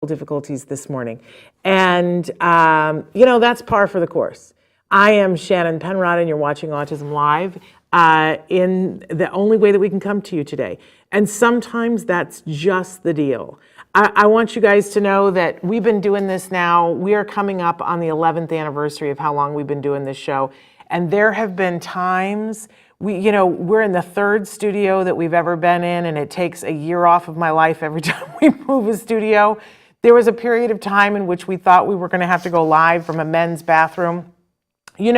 difficulties this morning. And, that's par for the course. I am Shannon Penrod, and you're watching Autism Live in the only way that we can come to you today. And sometimes that's just the deal. I want you guys to know that we've been doing this now. We are coming up on the 11th anniversary of how long we've been doing this show. And there have been times, we're in the third studio that we've ever been in, and it takes a year off of my life every time we move a studio. There was a period of time in which we thought we were going to have to go live from a men's bathroom. You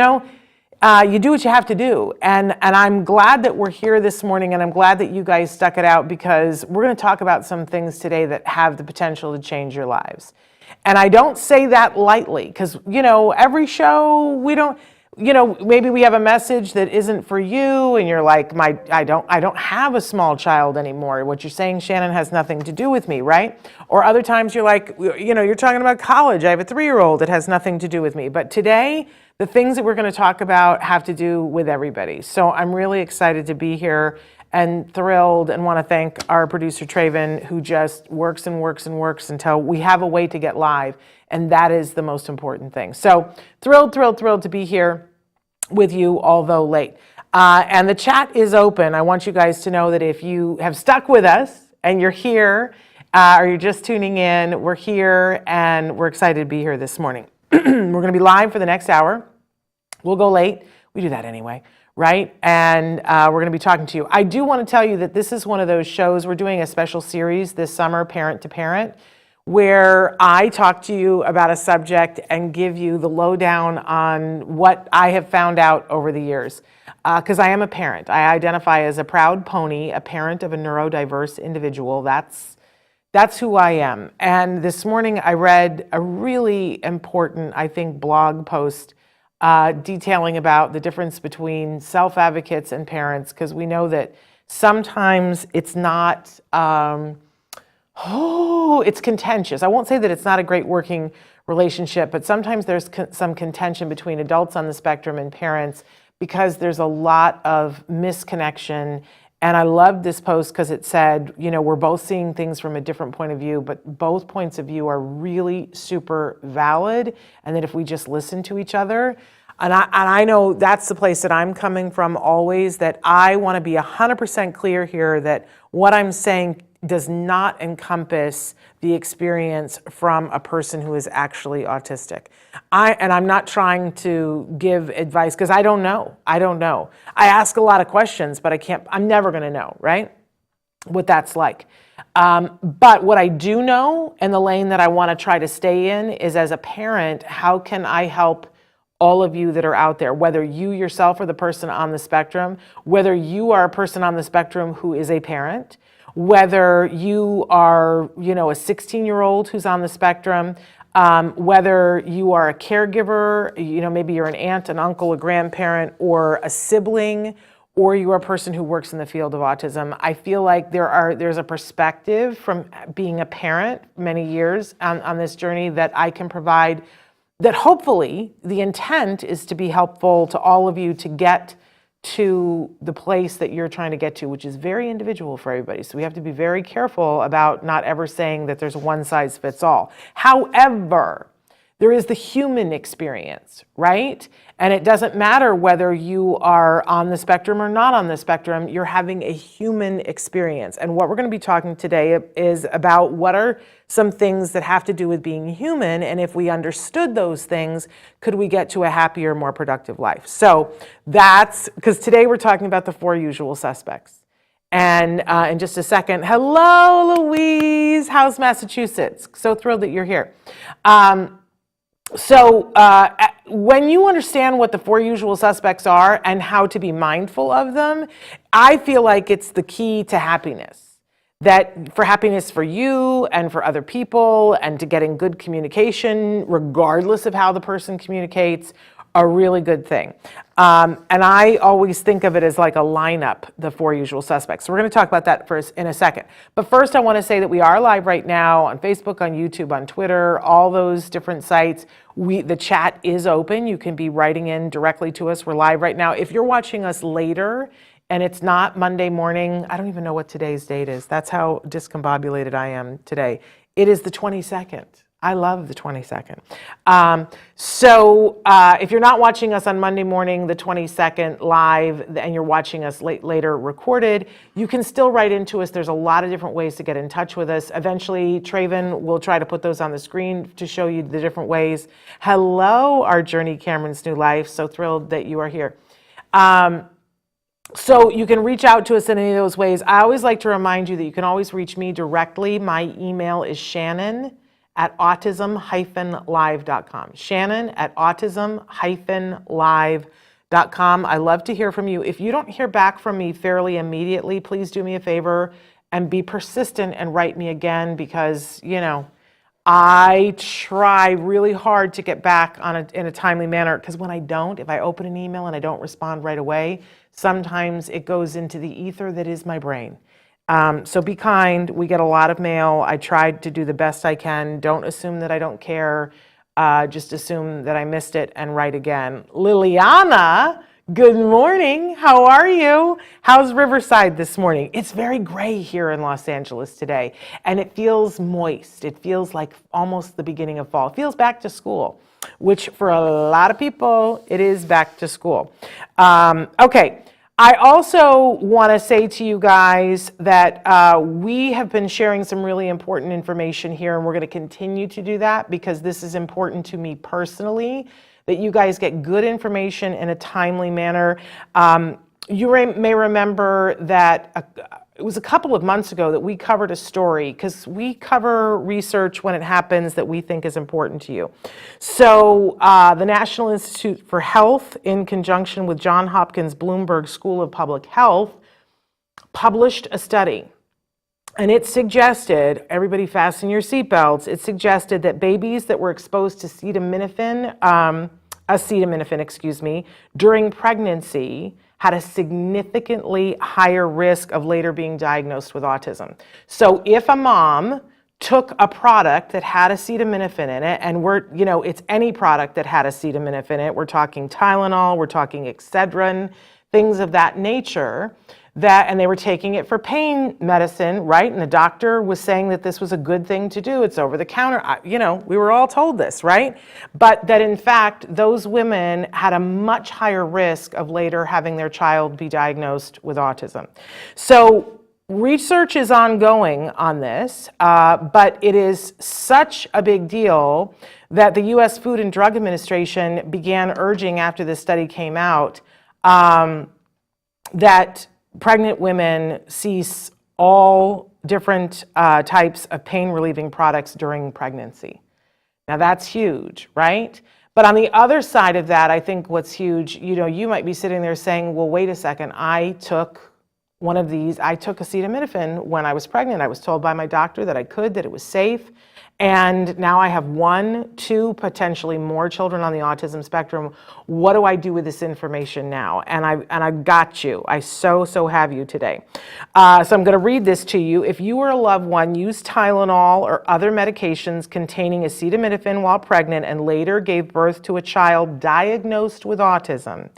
do what you have to do. And I'm glad that we're here this morning, and I'm glad that you guys stuck it out, because we're going to talk about some things today that have the potential to change your lives. And I don't say that lightly, because, every show we don't, maybe we have a message that isn't for you, and you're like, I don't have a small child anymore. What you're saying, Shannon, has nothing to do with me, right? Or other times you're like, you're talking about college. I have a 3-year-old. It has nothing to do with me. But today, the things that we're going to talk about have to do with everybody. So I'm really excited to be here and thrilled, and want to thank our producer, Traven, who just works and works and works until we have a way to get live. And that is the most important thing. So thrilled to be here with you, although late. And the chat is open. I want you guys to know that if you have stuck with us and you're here, or you're just tuning in, we're here and we're excited to be here this morning. We're going to be live for the next hour. We'll go late. We do that anyway, right? And we're going to be talking to you. I do want to tell you that this is one of those shows. We're doing a special series this summer, Parent to Parent, where I talk to you about a subject and give you the lowdown on what I have found out over the years. Because I am a parent. I identify as a proud pony, a parent of a neurodiverse individual. That's who I am. And this morning I read a really important, I think, blog post detailing about the difference between self-advocates and parents, because we know that sometimes it's not, it's contentious. I won't say that it's not a great working relationship, but sometimes there's some contention between adults on the spectrum and parents, because there's a lot of misconnection. And I loved this post because it said, we're both seeing things from a different point of view, but both points of view are really super valid. And that if we just listen to each other, and I know that's the place that I'm coming from always, that I want to be 100% clear here that what I'm saying does not encompass the experience from a person who is actually autistic. I'm not trying to give advice, because I don't know. I ask a lot of questions, but I'm never going to know, right, what that's like. But what I do know, and the lane that I want to try to stay in, is as a parent, how can I help all of you that are out there, whether you yourself are the person on the spectrum, whether you are a person on the spectrum who is a parent, whether you are, a 16-year-old who's on the spectrum, whether you are a caregiver, maybe you're an aunt, an uncle, a grandparent, or a sibling, or you are a person who works in the field of autism. I feel like there's a perspective from being a parent many years on this journey that I can provide, that hopefully the intent is to be helpful to all of you to get to the place that you're trying to get to, which is very individual for everybody. So we have to be very careful about not ever saying that there's one size fits all. However, there is the human experience, right? And it doesn't matter whether you are on the spectrum or not on the spectrum, you're having a human experience. And what we're going to be talking today is about what are some things that have to do with being human, and if we understood those things, could we get to a happier, more productive life? So that's, because today we're talking about the 4 usual suspects. And in just a second, hello, Louise, how's Massachusetts? So thrilled that you're here. So when you understand what the 4 usual suspects are and how to be mindful of them, I feel like it's the key to happiness. That for happiness for you and for other people, and to getting good communication, regardless of how the person communicates, a really good thing. And I always think of it as like a lineup, the 4 usual suspects. So we're going to talk about that first in a second. But first I want to say that we are live right now on Facebook, on YouTube, on Twitter, all those different sites. The chat is open. You can be writing in directly to us. We're live right now. If you're watching us later and it's not Monday morning, I don't even know what today's date is. That's how discombobulated I am today. It is the 22nd. I love the 22nd. So if you're not watching us on Monday morning, the 22nd live, and you're watching us later recorded, you can still write into us. There's a lot of different ways to get in touch with us. Eventually, Traven will try to put those on the screen to show you the different ways. Hello, our Journey Cameron's New Life. So thrilled that you are here. So you can reach out to us in any of those ways. I always like to remind you that you can always reach me directly. My email is shannon@autism-live.com. Shannon@autism-live.com. I love to hear from you. If you don't hear back from me fairly immediately, please do me a favor and be persistent and write me again, because, you know, I try really hard to get back in a timely manner, because when I don't, if I open an email and I don't respond right away, sometimes it goes into the ether that is my brain. So be kind. We get a lot of mail. I tried to do the best I can. Don't assume that I don't care. Just assume that I missed it and write again. Liliana, good morning. How are you? How's Riverside this morning? It's very gray here in Los Angeles today, and it feels moist. It feels like almost the beginning of fall. It feels back to school, which for a lot of people, it is back to school. Okay. I also want to say to you guys that we have been sharing some really important information here, and we're going to continue to do that, because this is important to me personally, that you guys get good information in a timely manner. You may remember that it was a couple of months ago that we covered a story, because we cover research when it happens that we think is important to you. So the National Institute for Health, in conjunction with Johns Hopkins Bloomberg School of Public Health, published a study. And it suggested, everybody fasten your seatbelts, it suggested that babies that were exposed to acetaminophen, during pregnancy had a significantly higher risk of later being diagnosed with autism. So if a mom took a product that had acetaminophen in it, and it's any product that had acetaminophen in it, we're talking Tylenol, we're talking Excedrin, things of that nature, and they were taking it for pain medicine, right? And the doctor was saying that this was a good thing to do. It's over the counter. We were all told this, right? But that in fact, those women had a much higher risk of later having their child be diagnosed with autism. So research is ongoing on this, but it is such a big deal that the U.S. Food and Drug Administration began urging, after this study came out, that pregnant women cease all different types of pain-relieving products during pregnancy. Now that's huge, right? But on the other side of that, I think what's huge, you might be sitting there saying, well, wait a second, I took acetaminophen when I was pregnant. I was told by my doctor that that it was safe. And now I have 1, 2, potentially more children on the autism spectrum. What do I do with this information now? And I got you. I so have you today. So I'm going to read this to you. If you or a loved one used Tylenol or other medications containing acetaminophen while pregnant and later gave birth to a child diagnosed with autism,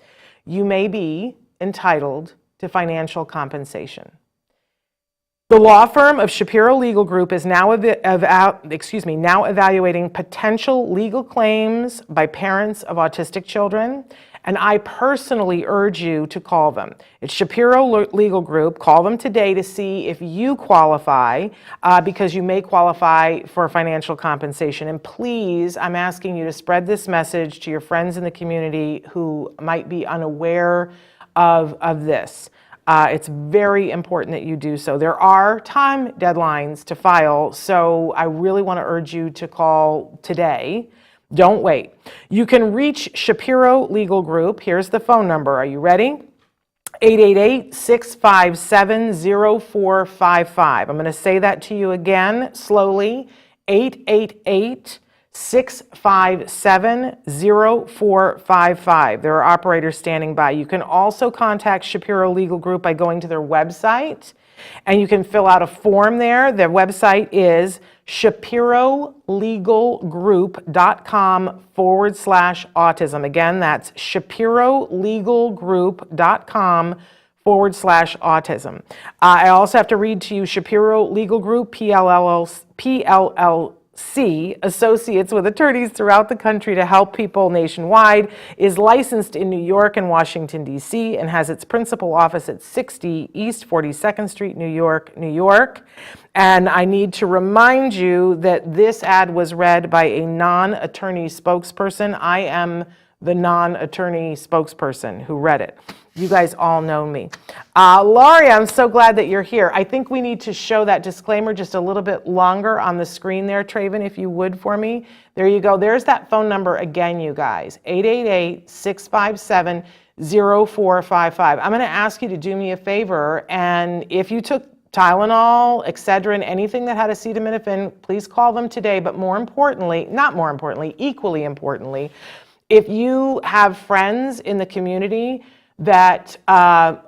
you may be entitled to financial compensation. The law firm of Shapiro Legal Group is now evaluating potential legal claims by parents of autistic children, and I personally urge you to call them. It's Shapiro Legal Group. Call them today to see if you qualify, because you may qualify for financial compensation. And please, I'm asking you to spread this message to your friends in the community who might be unaware of this. It's very important that you do so. There are time deadlines to file, so I really want to urge you to call today. Don't wait. You can reach Shapiro Legal Group. Here's the phone number. Are you ready? 888-657-0455. I'm going to say that to you again slowly. 888-657-0455. There are operators standing by. You can also contact Shapiro Legal Group by going to their website, and you can fill out a form there. Their website is shapirolegalgroup.com/autism. Again, that's shapirolegalgroup.com /autism. I also have to read to you Shapiro Legal Group, PLLC, associates with attorneys throughout the country to help people nationwide, is licensed in New York and Washington, D.C., and has its principal office at 60 East 42nd Street, New York, New York. And I need to remind you that this ad was read by a non-attorney spokesperson. I am the non-attorney spokesperson who read it. You guys all know me. Laurie, I'm so glad that you're here. I think we need to show that disclaimer just a little bit longer on the screen there, Traven, if you would for me. There you go. There's that phone number again, you guys, 888-657-0455. I'm going to ask you to do me a favor, and if you took Tylenol, Excedrin, anything that had acetaminophen, please call them today. But more importantly, not more importantly, equally importantly, if you have friends in the community that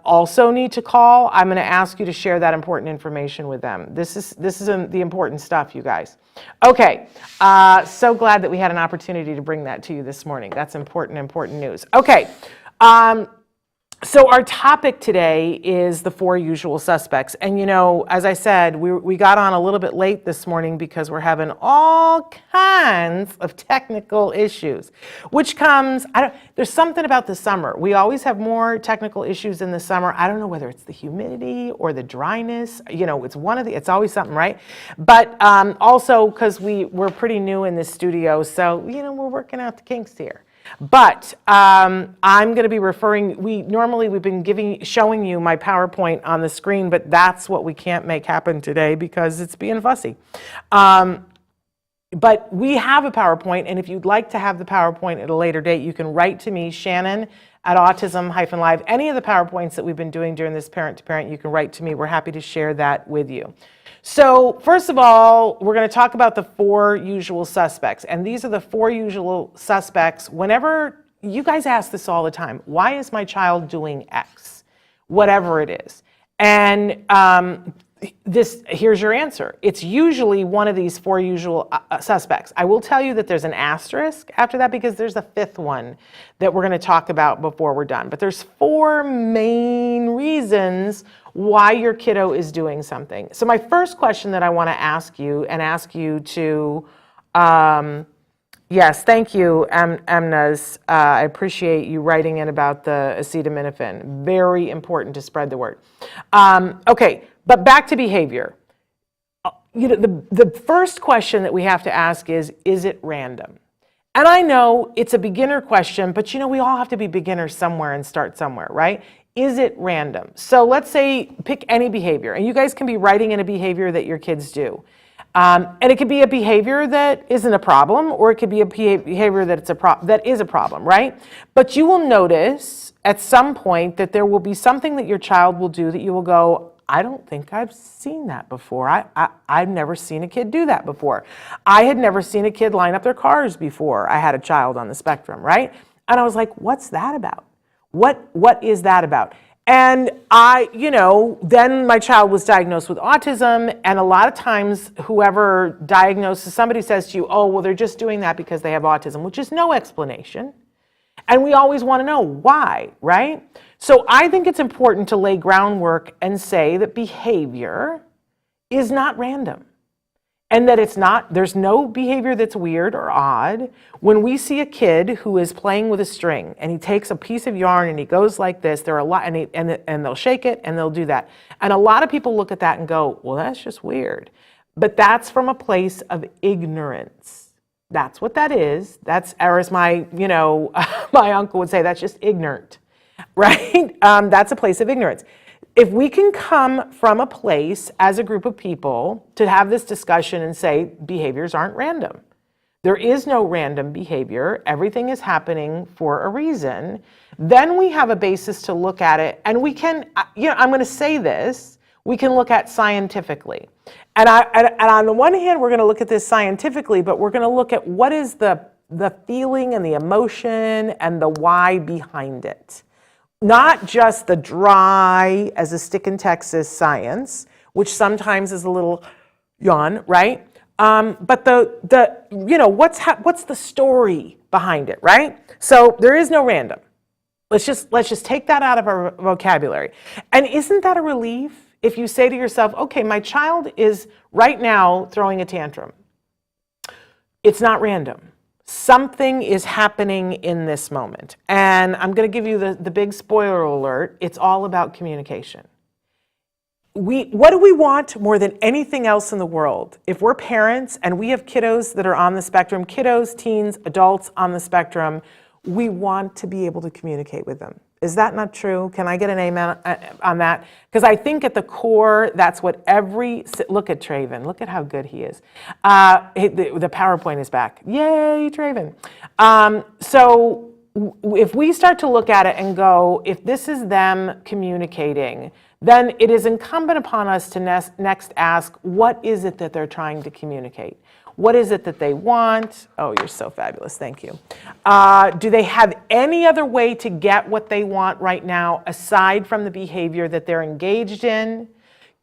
also need to call, I'm going to ask you to share that important information with them. This is the important stuff, you guys. Okay, so glad that we had an opportunity to bring that to you this morning. That's important news. Okay, so our topic today is the 4 usual suspects. And you know, as I said, we got on a little bit late this morning because we're having all kinds of technical issues, which comes, there's something about the summer. We always have more technical issues in the summer. I don't know whether it's the humidity or the dryness, you know, it's always something, right? But also because we're pretty new in this studio, so, you know, we're working out the kinks here. But I'm going to be referring, we've been showing you my PowerPoint on the screen, but that's what we can't make happen today because it's being fussy. But we have a PowerPoint, and if you'd like to have the PowerPoint at a later date, you can write to me, Shannon at Autism-Live. Any of the PowerPoints that we've been doing during this parent-to-parent, you can write to me. We're happy to share that with you. So first of all, we're going to talk about the 4 usual suspects. And these are the 4 usual suspects. Whenever you guys ask this all the time, why is my child doing X? Whatever it is. And here's your answer. It's usually one of these 4 usual suspects. I will tell you that there's an asterisk after that because there's a 5th one that we're going to talk about before we're done. But there's 4 main reasons why your kiddo is doing something. So my first question that I want to ask you to, yes, thank you, Amnaz. I appreciate you writing in about the acetaminophen. Very important to spread the word. Okay, but back to behavior. You know, the first question that we have to ask is it random? And I know it's a beginner question, but you know, we all have to be beginners somewhere and start somewhere, right? Is it random? So let's say pick any behavior, and you guys can be writing in a behavior that your kids do. And it could be a behavior that isn't a problem, or it could be a behavior that is a problem, right? But you will notice at some point that there will be something that your child will do that you will go, I don't think I've seen that before. I've never seen a kid do that before. I had never seen a kid line up their cars before I had a child on the spectrum, right? And I was like, what's that about? What is that about? And then my child was diagnosed with autism, and a lot of times whoever diagnoses, somebody says to you, oh, well, they're just doing that because they have autism, which is no explanation. And we always want to know why, right? So I think it's important to lay groundwork and say that behavior is not random. And that there's no behavior that's weird or odd. When we see a kid who is playing with a string and he takes a piece of yarn and he goes like this, there are a lot, and they'll shake it and they'll do that. And a lot of people look at that and go, well, that's just weird. But that's from a place of ignorance. That's what that is. That's, or as my uncle would say, that's just ignorant, right? That's a place of ignorance. If we can come from a place as a group of people to have this discussion and say behaviors aren't random. There is no random behavior. Everything is happening for a reason. Then we have a basis to look at it, and we can, I'm going to say this, we can look at scientifically. And on the one hand, we're going to look at this scientifically, but we're going to look at what is the feeling and the emotion and the why behind it. Not just the dry as a stick in Texas science, which sometimes is a little yawn, right? But what's the story behind it, right? So there is no random. Let's just take that out of our vocabulary. And isn't that a relief if you say to yourself, okay, my child is right now throwing a tantrum. It's not random. Something is happening in this moment. And I'm going to give you the big spoiler alert. It's all about communication. What do we want more than anything else in the world? If we're parents and we have kiddos that are on the spectrum, kiddos, teens, adults on the spectrum, we want to be able to communicate with them. Is that not true? Can I get an amen on that? Because I think at the core, that's what look at Traven. Look at how good he is. The PowerPoint is back. Yay, Traven. So if we start to look at it and go, if this is them communicating, then it is incumbent upon us to next ask, what is it that they're trying to communicate? What is it that they want? Oh, you're so fabulous. Thank you. Do they have any other way to get what they want right now aside from the behavior that they're engaged in?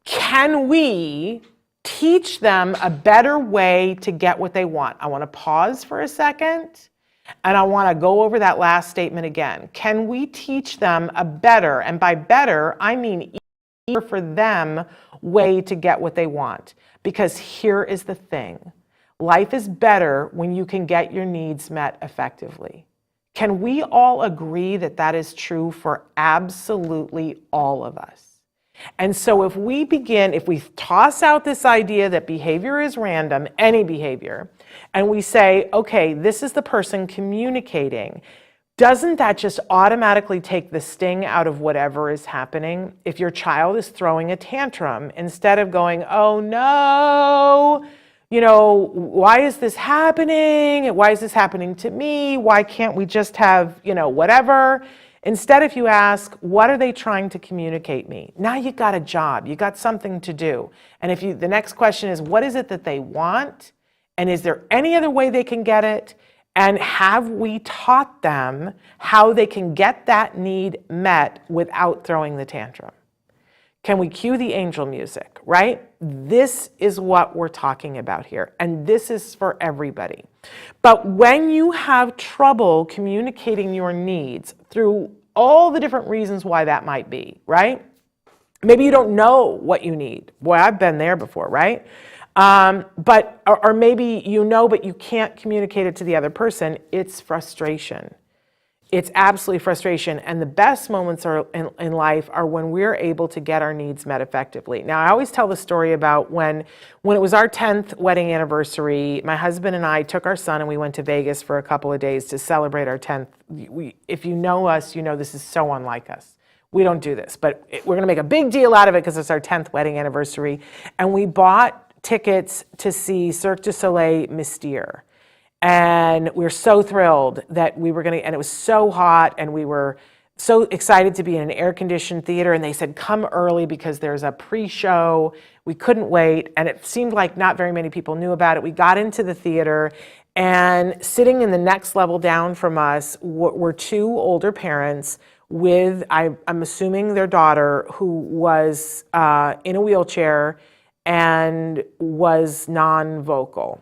Can we teach them a better way to get what they want? I want to pause for a second and I want to go over that last statement again. Can we teach them a better, and by better, I mean easier for them, way to get what they want? Because here is the thing. Life is better when you can get your needs met effectively. Can we all agree that that is true for absolutely all of us? And so if we toss out this idea that behavior is random, any behavior, and we say, okay, this is the person communicating, doesn't that just automatically take the sting out of whatever is happening? If your child is throwing a tantrum, instead of going, oh no, why is this happening? Why is this happening to me? Why can't we just have, whatever? Instead, if you ask, what are they trying to communicate me? Now you got a job, you got something to do. And the next question is, what is it that they want? And is there any other way they can get it? And have we taught them how they can get that need met without throwing the tantrum? Can we cue the angel music, right? This is what we're talking about here, and this is for everybody. But when you have trouble communicating your needs through all the different reasons why that might be, right? Maybe you don't know what you need. Boy, I've been there before, right? Or maybe you know, but you can't communicate it to the other person. It's frustration. It's absolutely frustration. And the best moments in life are when we're able to get our needs met effectively. Now, I always tell the story about when it was our 10th wedding anniversary, my husband and I took our son and we went to Vegas for a couple of days to celebrate our 10th. If you know us, you know this is so unlike us. We don't do this, but we're going to make a big deal out of it because it's our 10th wedding anniversary. And we bought tickets to see Cirque du Soleil Mystère. And we were so thrilled that we were and it was so hot, and we were so excited to be in an air-conditioned theater, and they said, come early because there's a pre-show. We couldn't wait, and it seemed like not very many people knew about it. We got into the theater, and sitting in the next level down from us were two older parents with, I'm assuming their daughter, who was in a wheelchair and was non-vocal.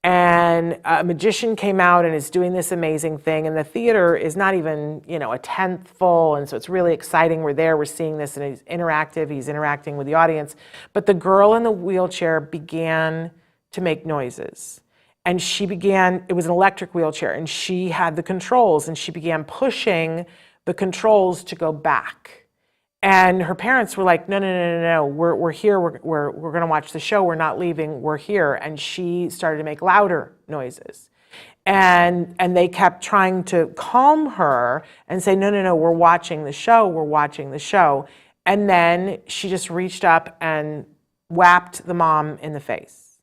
And a magician came out and is doing this amazing thing. And the theater is not even, a tenth full. And so it's really exciting. We're there, we're seeing this, and he's interactive. He's interacting with the audience. But the girl in the wheelchair began to make noises. And it was an electric wheelchair, and she had the controls, and she began pushing the controls to go back. And her parents were like, no, we're here, we're going to watch the show, we're not leaving, we're here. And she started to make louder noises. And they kept trying to calm her and say, no, we're watching the show, And then she just reached up and whapped the mom in the face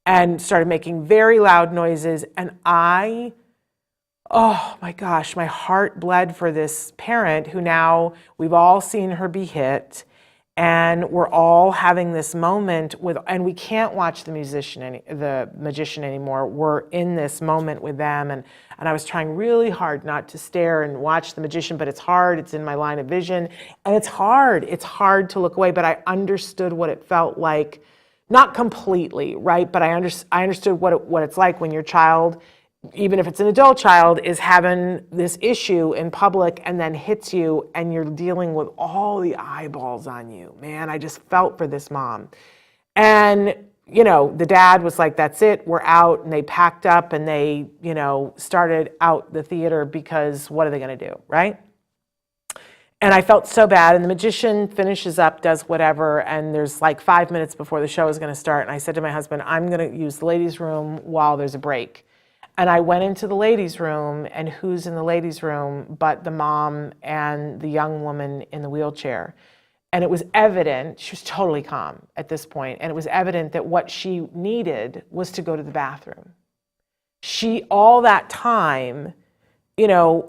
and started making very loud noises. And oh my gosh, my heart bled for this parent who now we've all seen her be hit, and we're all having this moment and we can't watch the magician anymore. We're in this moment with them, and I was trying really hard not to stare and watch the magician, but it's hard. It's in my line of vision, and it's hard. It's hard to look away, but I understood what it felt like, not completely, right? But I understood what it's like when your child even if it's an adult child, is having this issue in public and then hits you and you're dealing with all the eyeballs on you. Man, I just felt for this mom. And, you know, the dad was like, that's it, we're out. And they packed up and they, you know, started out the theater because what are they going to do, right? And I felt so bad. And the magician finishes up, does whatever. And there's like 5 minutes before the show is going to start. And I said to my husband, I'm going to use the ladies' room while there's a break. And I went into the ladies' room, and who's in the ladies' room but the mom and the young woman in the wheelchair. And it was evident, she was totally calm at this point, and it was evident that what she needed was to go to the bathroom. She, all that time, you know,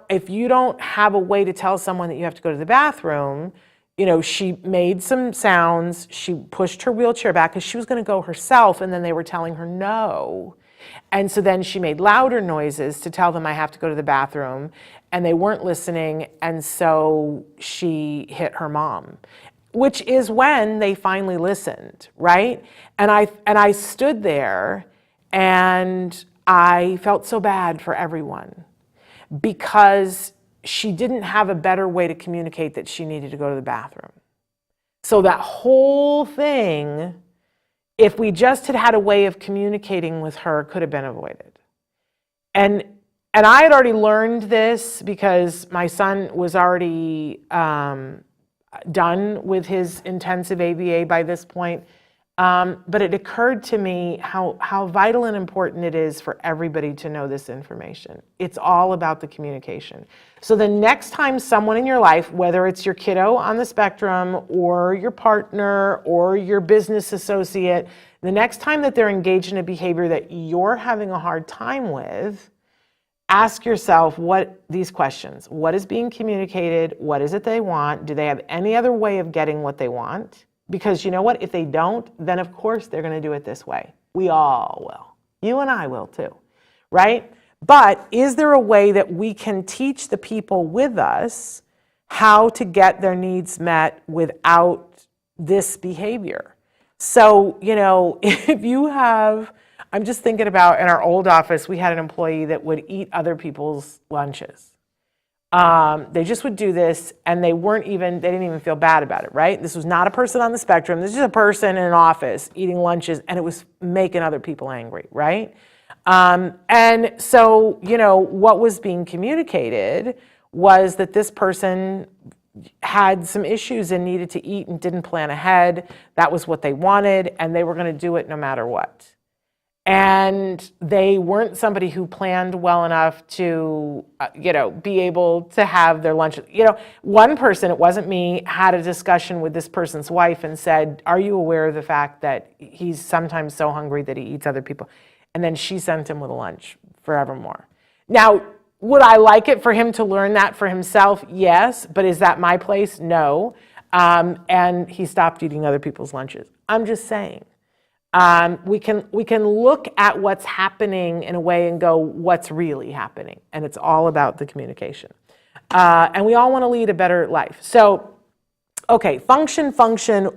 if you don't have a way to tell someone that you have to go to the bathroom, you know, she made some sounds, she pushed her wheelchair back because she was going to go herself, and then they were telling her no. And so then she made louder noises to tell them I have to go to the bathroom, and they weren't listening, and so she hit her mom, which is when they finally listened, right? And I stood there and I felt so bad for everyone because she didn't have a better way to communicate that she needed to go to the bathroom. So that whole thing, if we just had a way of communicating with her, could have been avoided. And I had already learned this because my son was already done with his intensive ABA by this point. But it occurred to me how vital and important it is for everybody to know this information. It's all about the communication. So the next time someone in your life, whether it's your kiddo on the spectrum or your partner or your business associate, the next time that they're engaged in a behavior that you're having a hard time with, ask yourself these questions. What is being communicated? What is it they want? Do they have any other way of getting what they want? Because you know what? If they don't, then of course they're going to do it this way. We all will. You and I will too, right? But is there a way that we can teach the people with us how to get their needs met without this behavior? So, you know, if you have, I'm just thinking about in our old office, we had an employee that would eat other people's lunches. They just would do this, and they didn't even feel bad about it, right? This was not a person on the spectrum. This is a person in an office eating lunches, and it was making other people angry, right? And so, you know, what was being communicated was that this person had some issues and needed to eat and didn't plan ahead. That was what they wanted, and they were going to do it no matter what. And they weren't somebody who planned well enough to, you know, be able to have their lunch. You know, one person, it wasn't me, had a discussion with this person's wife and said, are you aware of the fact that he's sometimes so hungry that he eats other people? And then she sent him with a lunch forevermore. Now, would I like it for him to learn that for himself? Yes. But is that my place? No. And he stopped eating other people's lunches. I'm just saying. We can look at what's happening in a way and go, what's really happening? And it's all about the communication. And we all want to lead a better life. So, okay, function,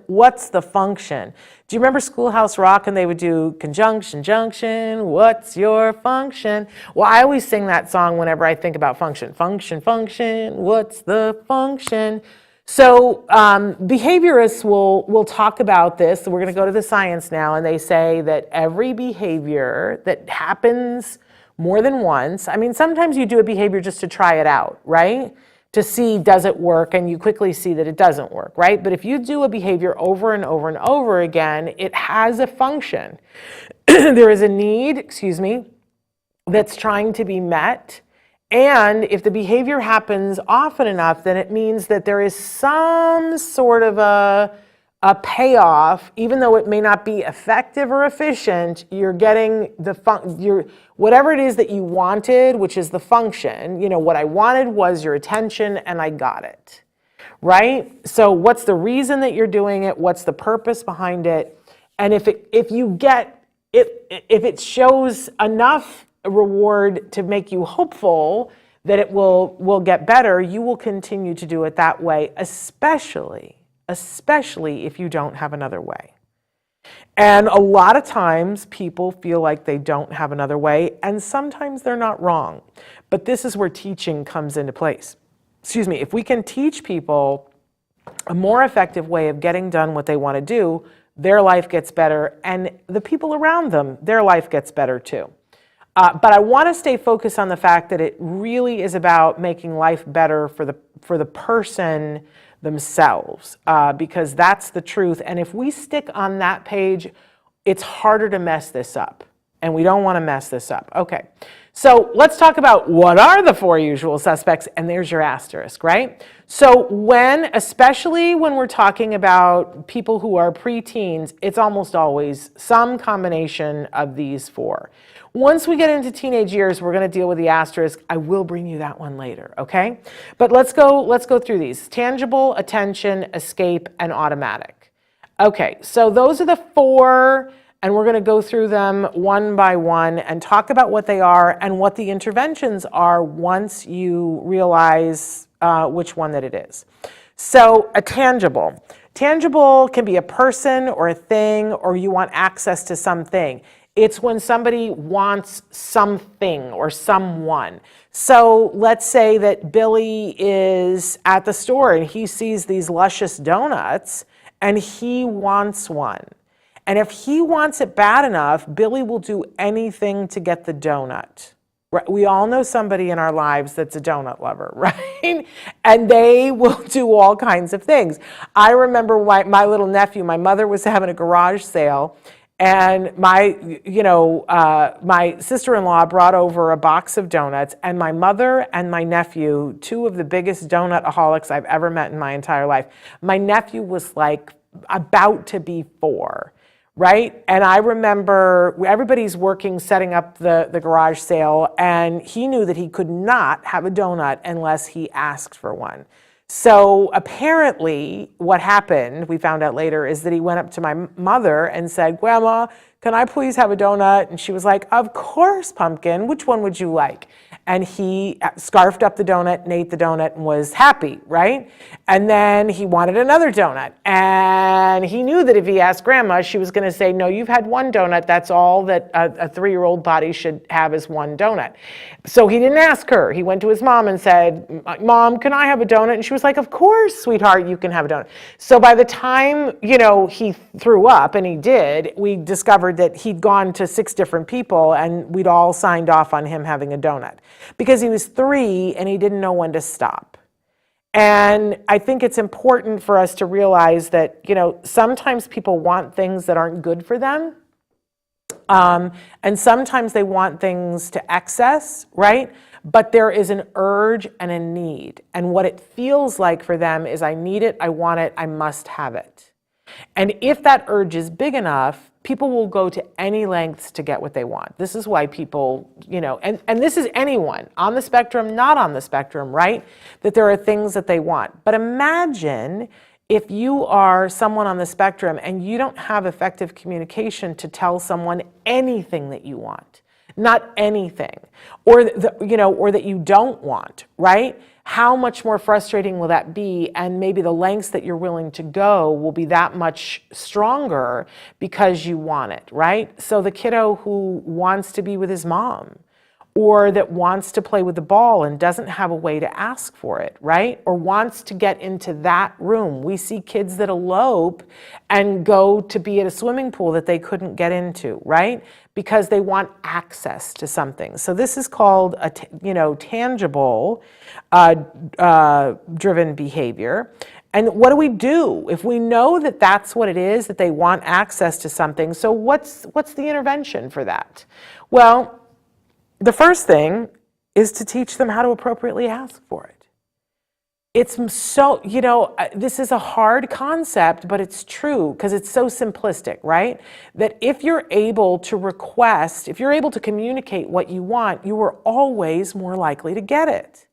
what's the function? Do you remember Schoolhouse Rock and they would do conjunction, junction, what's your function? Well, I always sing that song whenever I think about function. Function, what's the function? So behaviorists will talk about this. So we're going to go to the science now, and they say that every behavior that happens more than once, I mean, sometimes you do a behavior just to try it out, right? To see, does it work? And you quickly see that it doesn't work, right? But if you do a behavior over and over and over again, it has a function. There is a need, that's trying to be met. And if the behavior happens often enough, then it means that there is some sort of a payoff, even though it may not be effective or efficient. You're getting whatever it is that you wanted, which is the function. You know, what I wanted was your attention, and I got it, right? So what's the reason that you're doing it? What's the purpose behind it? And if it shows enough reward to make you hopeful that it will get better, you will continue to do it that way, especially if you don't have another way. And a lot of times people feel like they don't have another way, and sometimes they're not wrong. But this is where teaching comes into place. Excuse me, if we can teach people a more effective way of getting done what they want to do, their life gets better, and the people around them, their life gets better too. But I want to stay focused on the fact that it really is about making life better for the person themselves, because that's the truth. And if we stick on that page, it's harder to mess this up, and we don't want to mess this up. Okay, so let's talk about what are the 4 usual suspects, and there's your asterisk, right? So especially when we're talking about people who are preteens, it's almost always some combination of these 4. Once we get into teenage years, we're going to deal with the asterisk. I will bring you that one later, okay? But let's go through these. Tangible, attention, escape, and automatic. Okay, so those are the 4, and we're going to go through them one by one and talk about what they are and what the interventions are once you realize which one that it is. So a tangible. Tangible can be a person or a thing, or you want access to something. It's when somebody wants something or someone. So let's say that Billy is at the store and he sees these luscious donuts and he wants one. And if he wants it bad enough, Billy will do anything to get the donut. We all know somebody in our lives that's a donut lover, right? And they will do all kinds of things. I remember my little nephew, my mother was having a garage sale, and my sister-in-law brought over a box of donuts, and my mother and my nephew, 2 of the biggest donut-aholics I've ever met in my entire life. My nephew was like about to be 4. Right? And I remember everybody's working, setting up the garage sale, and he knew that he could not have a donut unless he asked for one. So apparently what happened, we found out later, is that he went up to my mother and said, "Grandma, can I please have a donut?" And she was like, "Of course, Pumpkin. Which one would you like?" And he scarfed up the donut and ate the donut and was happy, right? And then he wanted another donut. And he knew that if he asked Grandma, she was going to say, "No, you've had one donut. That's all that a 3-year-old body should have is one donut." So he didn't ask her. He went to his mom and said, "Mom, can I have a donut?" And she was like, "Of course, sweetheart, you can have a donut." So by the time, he threw up, and he did, we discovered that he'd gone to 6 different people, and we'd all signed off on him having a donut. Because he was 3 and he didn't know when to stop. And I think it's important for us to realize that, sometimes people want things that aren't good for them. And sometimes they want things to excess, right? But there is an urge and a need. And what it feels like for them is, I need it, I want it, I must have it. And if that urge is big enough, people will go to any lengths to get what they want. This is why people, and this is anyone, on the spectrum, not on the spectrum, right? That there are things that they want. But imagine if you are someone on the spectrum and you don't have effective communication to tell someone anything that you want, not anything, or that you don't want, right? How much more frustrating will that be? And maybe the lengths that you're willing to go will be that much stronger because you want it, right? So the kiddo who wants to be with his mom, or that wants to play with the ball and doesn't have a way to ask for it, right? Or wants to get into that room. We see kids that elope and go to be at a swimming pool that they couldn't get into, right? Because they want access to something. So this is called a tangible driven behavior. And what do we do if we know that that's what it is, that they want access to something? So what's the intervention for that? Well, the first thing is to teach them how to appropriately ask for it. It's so, this is a hard concept, but it's true because it's so simplistic, right? That if you're able to request, if you're able to communicate what you want, you are always more likely to get it.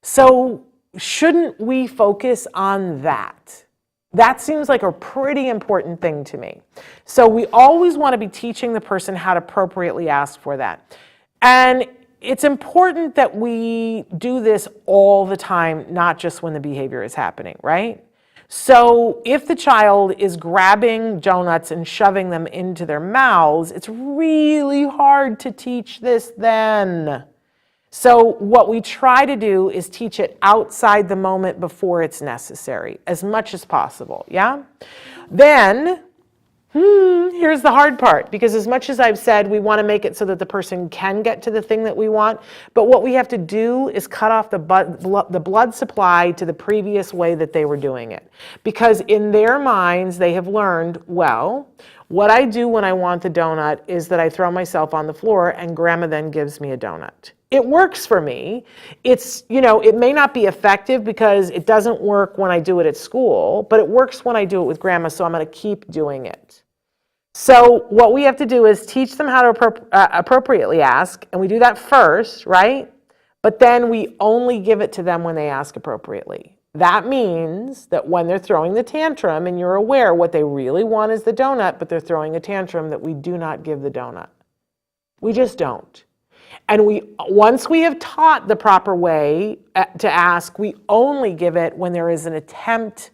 So shouldn't we focus on that? That seems like a pretty important thing to me. So we always want to be teaching the person how to appropriately ask for that. And it's important that we do this all the time, not just when the behavior is happening, right? So if the child is grabbing donuts and shoving them into their mouths, it's really hard to teach this then. So what we try to do is teach it outside the moment before it's necessary, as much as possible, yeah? Then, here's the hard part, because as much as I've said we want to make it so that the person can get to the thing that we want, but what we have to do is cut off the blood supply to the previous way that they were doing it. Because in their minds, they have learned, well, what I do when I want the donut is that I throw myself on the floor and grandma then gives me a donut. It works for me. It's, it may not be effective because it doesn't work when I do it at school, but it works when I do it with grandma, so I'm going to keep doing it. So what we have to do is teach them how to appropriately ask, and we do that first, right? But then we only give it to them when they ask appropriately. That means that when they're throwing the tantrum and you're aware what they really want is the donut, but they're throwing a tantrum, that we do not give the donut. We just don't. And once we have taught the proper way to ask, we only give it when there is an attempt.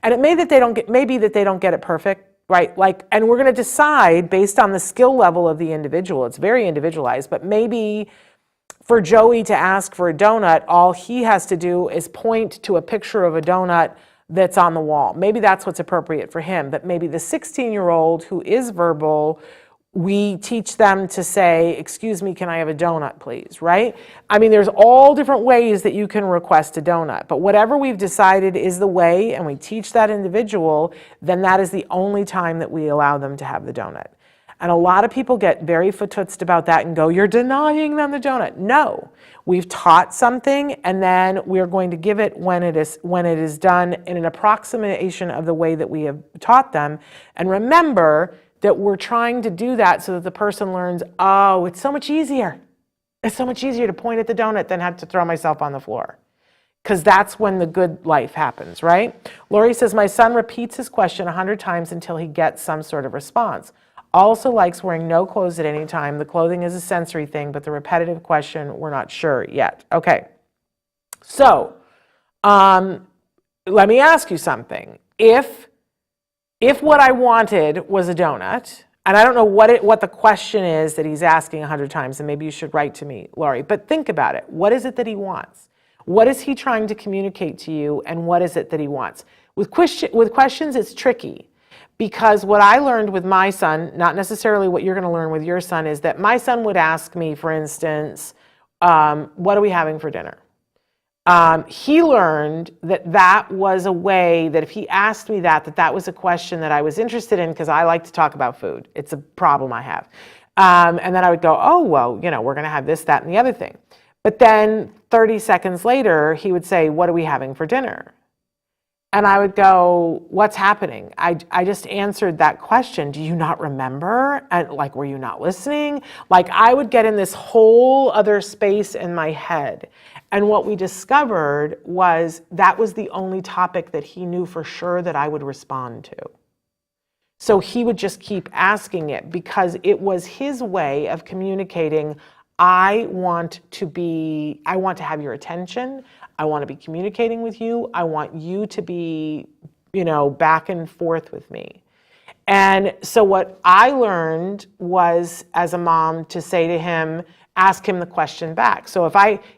And it may that they don't get, maybe that they don't get it perfect, right? And we're going to decide based on the skill level of the individual. It's very individualized, but maybe for Joey to ask for a donut, all he has to do is point to a picture of a donut that's on the wall. Maybe that's what's appropriate for him. But maybe the 16-year-old who is verbal, we teach them to say, excuse me, can I have a donut, please, right? I mean, there's all different ways that you can request a donut, but whatever we've decided is the way, and we teach that individual, then that is the only time that we allow them to have the donut. And a lot of people get very footutsed about that and go, you're denying them the donut. No, we've taught something, and then we're going to give it when it is done in an approximation of the way that we have taught them. And remember that we're trying to do that so that the person learns, oh, it's so much easier. It's so much easier to point at the donut than have to throw myself on the floor. Because that's when the good life happens, right? Lori says, my son repeats his question 100 times until he gets some sort of response. Also likes wearing no clothes at any time. The clothing is a sensory thing, but the repetitive question, we're not sure yet. Okay, so let me ask you something. If what I wanted was a donut, and I don't know what the question is that he's asking 100 times, and maybe you should write to me, Lori, but think about it. What is it that he wants? What is he trying to communicate to you, and what is it that he wants? With questions, it's tricky. Because what I learned with my son, not necessarily what you're going to learn with your son, is that my son would ask me, for instance, what are we having for dinner? He learned that was a way that if he asked me that was a question that I was interested in, because I like to talk about food. It's a problem I have. And then I would go, oh, well, we're going to have this, that, and the other thing. But then 30 seconds later, he would say, what are we having for dinner? And I would go, what's happening? I just answered that question. Do you not remember? And were you not listening? I would get in this whole other space in my head. And what we discovered was that was the only topic that he knew for sure that I would respond to. So he would just keep asking it because it was his way of communicating, I want to have your attention. I want to be communicating with you. I want you to be, back and forth with me. And so what I learned was, as a mom, to say to him, ask him the question back. So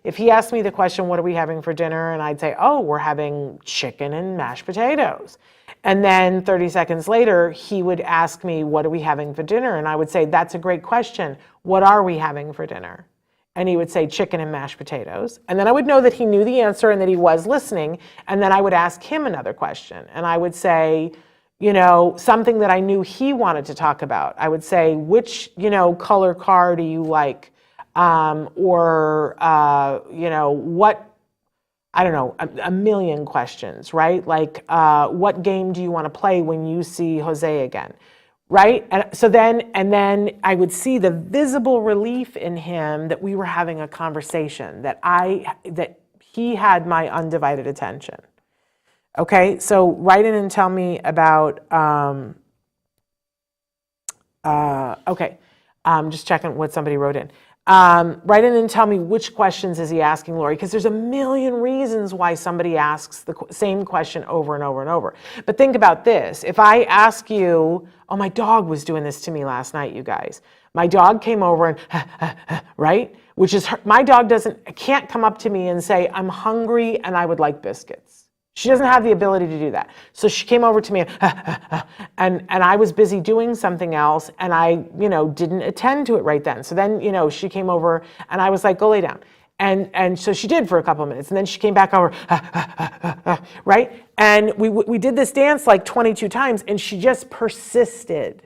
if he asked me the question, what are we having for dinner? And I'd say, oh, we're having chicken and mashed potatoes. And then 30 seconds later, he would ask me, what are we having for dinner? And I would say, that's a great question. What are we having for dinner? And he would say chicken and mashed potatoes. And then I would know that he knew the answer and that he was listening. And then I would ask him another question. And I would say, something that I knew he wanted to talk about. I would say, which, color car do you like? What, I don't know, a million questions, right? What game do you want to play when you see Jose again? Right? And then I would see the visible relief in him that we were having a conversation, that he had my undivided attention. Okay, so write in and tell me about, just checking what somebody wrote in. Write in and tell me which questions is he asking, Lori, because there's a million reasons why somebody asks the same question over and over and over. But think about this. If I ask you, oh, my dog was doing this to me last night, you guys. My dog came over and, right? Which is, my dog can't come up to me and say, I'm hungry and I would like biscuits. She doesn't have the ability to do that. So she came over to me and I was busy doing something else and I, didn't attend to it right then. So then, she came over and I was like, go lay down. And so she did for a couple of minutes and then she came back over, right? And we did this dance like 22 times and she just persisted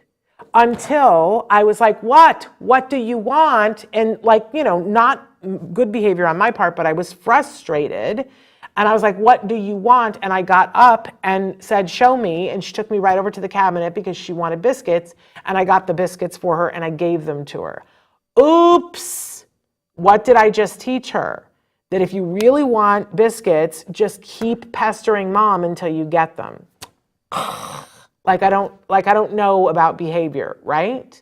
until I was like, what do you want? And not good behavior on my part, but I was frustrated. And I was like, what do you want? And I got up and said, show me. And she took me right over to the cabinet because she wanted biscuits. And I got the biscuits for her and I gave them to her. Oops. What did I just teach her? That if you really want biscuits, just keep pestering mom until you get them. Like I don't know about behavior, right?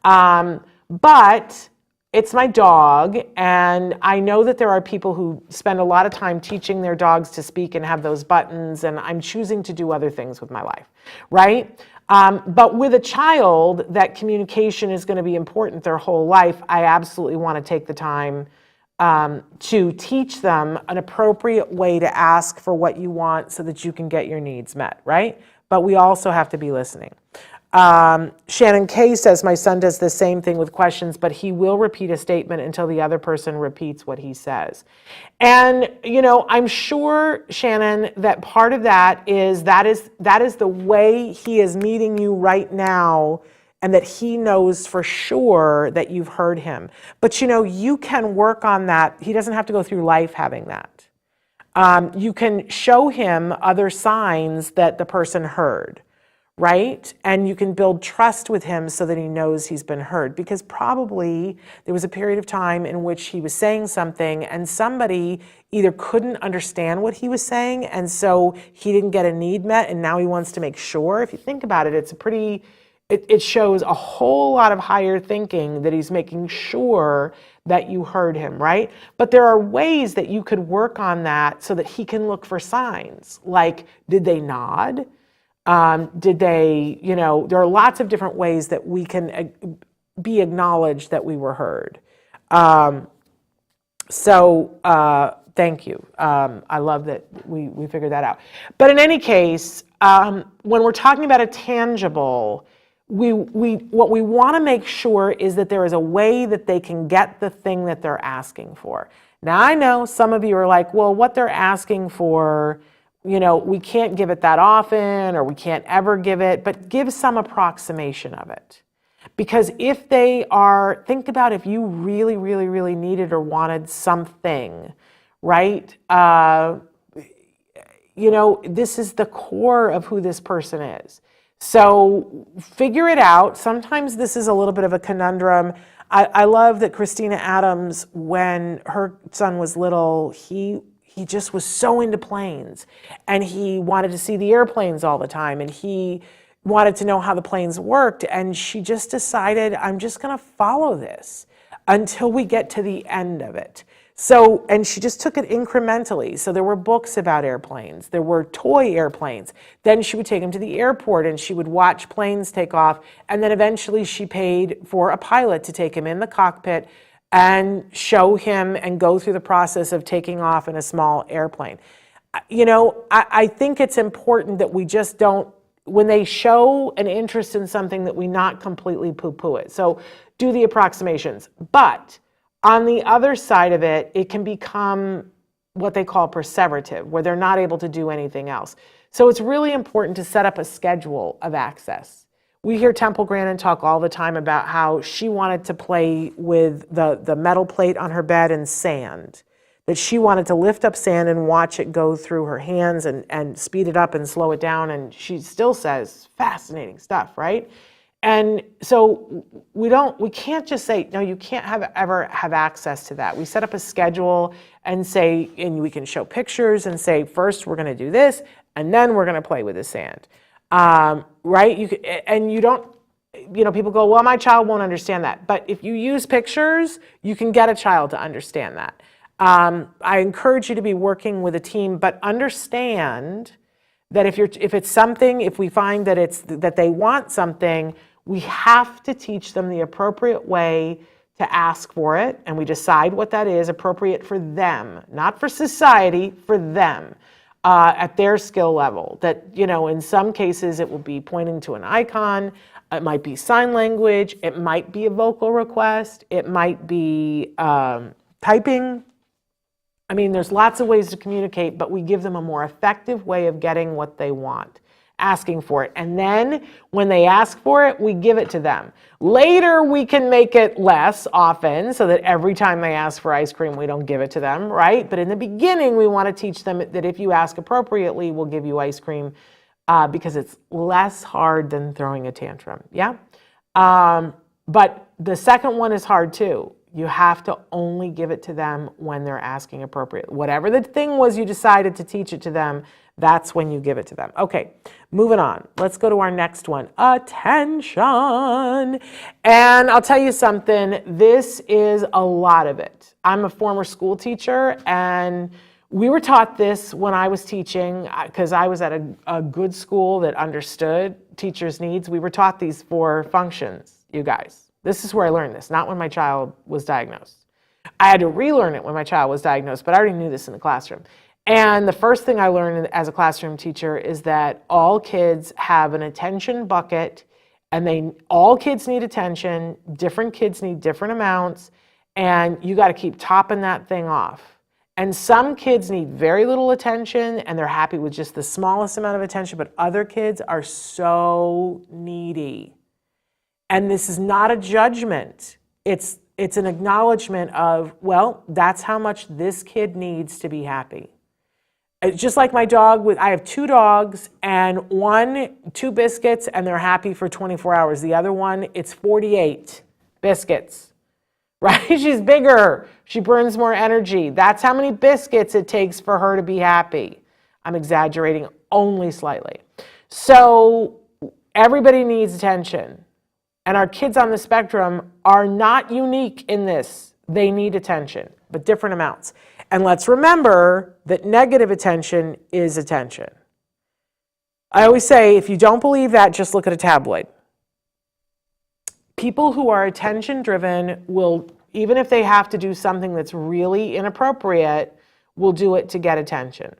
But it's my dog, and I know that there are people who spend a lot of time teaching their dogs to speak and have those buttons, and I'm choosing to do other things with my life, right? But with a child, that communication is going to be important their whole life. I absolutely want to take the time to teach them an appropriate way to ask for what you want so that you can get your needs met, right? But we also have to be listening. Shannon K says, my son does the same thing with questions, but he will repeat a statement until the other person repeats what he says. And, I'm sure, Shannon, that part of that is the way he is meeting you right now and that he knows for sure that you've heard him. But, you can work on that. He doesn't have to go through life having that. You can show him other signs that the person heard. Right? And you can build trust with him so that he knows he's been heard, because probably there was a period of time in which he was saying something and somebody either couldn't understand what he was saying and so he didn't get a need met and now he wants to make sure. If you think about it, it shows a whole lot of higher thinking that he's making sure that you heard him, right? But there are ways that you could work on that so that he can look for signs. Like, did they nod? Did they, there are lots of different ways that we can be acknowledged that we were heard. Thank you. I love that we figured that out. But in any case, when we're talking about a tangible, what we want to make sure is that there is a way that they can get the thing that they're asking for. Now, I know some of you are like, well, what they're asking for, we can't give it that often or we can't ever give it, but give some approximation of it. Because if think about if you really, really, really needed or wanted something, right? This is the core of who this person is. So figure it out. Sometimes this is a little bit of a conundrum. I love that Christina Adams, when her son was little, he just was so into planes and he wanted to see the airplanes all the time and he wanted to know how the planes worked, and she just decided, I'm just going to follow this until we get to the end of it. So, and she just took it incrementally. So there were books about airplanes, there were toy airplanes. Then she would take him to the airport and she would watch planes take off, and then eventually she paid for a pilot to take him in the cockpit and show him and go through the process of taking off in a small airplane. I think it's important that we just don't, when they show an interest in something, that we not completely poo-poo it. So do the approximations. But on the other side of it, it can become what they call perseverative, where they're not able to do anything else. So it's really important to set up a schedule of access. We hear Temple Grandin talk all the time about how she wanted to play with the metal plate on her bed and sand, that she wanted to lift up sand and watch it go through her hands and speed it up and slow it down. And she still says fascinating stuff, right? And so we can't just say, no, you can't ever have access to that. We set up a schedule and say, and we can show pictures and say, first we're going to do this, and then we're going to play with the sand. Right? people go, well, my child won't understand that. But if you use pictures, you can get a child to understand that. I encourage you to be working with a team, but understand that if we find that they want something, we have to teach them the appropriate way to ask for it, and we decide what that is appropriate for them, not for society, for them, at their skill level. That, in some cases it will be pointing to an icon, it might be sign language, it might be a vocal request, it might be typing. I mean, there's lots of ways to communicate, but we give them a more effective way of getting what they want, asking for it. And then when they ask for it, we give it to them. Later, we can make it less often so that every time they ask for ice cream, we don't give it to them, right? But in the beginning, we want to teach them that if you ask appropriately, we'll give you ice cream because it's less hard than throwing a tantrum, yeah? But the second one is hard too. You have to only give it to them when they're asking appropriately. Whatever the thing was you decided to teach it to them, that's when you give it to them. Okay, moving on. Let's go to our next one, attention. And I'll tell you something, this is a lot of it. I'm a former school teacher, and we were taught this when I was teaching, because I was at a good school that understood teachers' needs. We were taught these 4 functions, you guys. This is where I learned this, not when my child was diagnosed. I had to relearn it when my child was diagnosed, but I already knew this in the classroom. And the first thing I learned as a classroom teacher is that all kids have an attention bucket, and all kids need attention, different kids need different amounts, and you got to keep topping that thing off. And some kids need very little attention, and they're happy with just the smallest amount of attention, but other kids are so needy. And this is not a judgment. It's an acknowledgement of, well, that's how much this kid needs to be happy. It's just like my dog. I have 2 dogs, and 2 biscuits, and they're happy for 24 hours. The other one, it's 48 biscuits, right? She's bigger. She burns more energy. That's how many biscuits it takes for her to be happy. I'm exaggerating only slightly. So everybody needs attention. And our kids on the spectrum are not unique in this. They need attention, but different amounts. And let's remember that negative attention is attention. I always say, if you don't believe that, just look at a tabloid. People who are attention-driven will, even if they have to do something that's really inappropriate, will do it to get attention.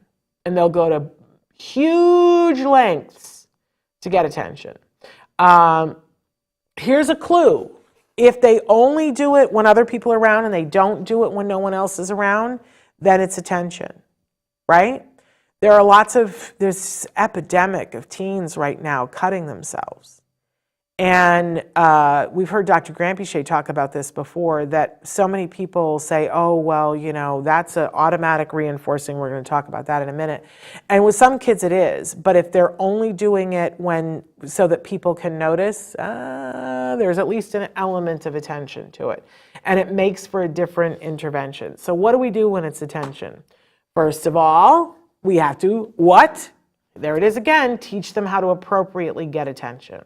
And they'll go to huge lengths to get attention. Here's a clue. If they only do it when other people are around and they don't do it when no one else is around, then it's attention, right? There's this epidemic of teens right now cutting themselves. And we've heard Dr. Grampiche talk about this before, that so many people say, oh, well, that's an automatic reinforcing. We're going to talk about that in a minute. And with some kids it is, but if they're only doing it so that people can notice, there's at least an element of attention to it. And it makes for a different intervention. So what do we do when it's attention? First of all, we have to, there it is again, teach them how to appropriately get attention.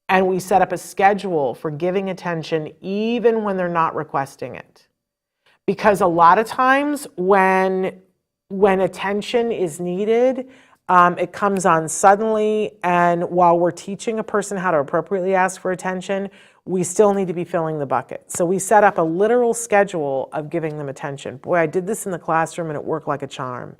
And we set up a schedule for giving attention even when they're not requesting it. Because a lot of times when attention is needed, it comes on suddenly, and while we're teaching a person how to appropriately ask for attention, we still need to be filling the bucket. So we set up a literal schedule of giving them attention. Boy, I did this in the classroom and it worked like a charm.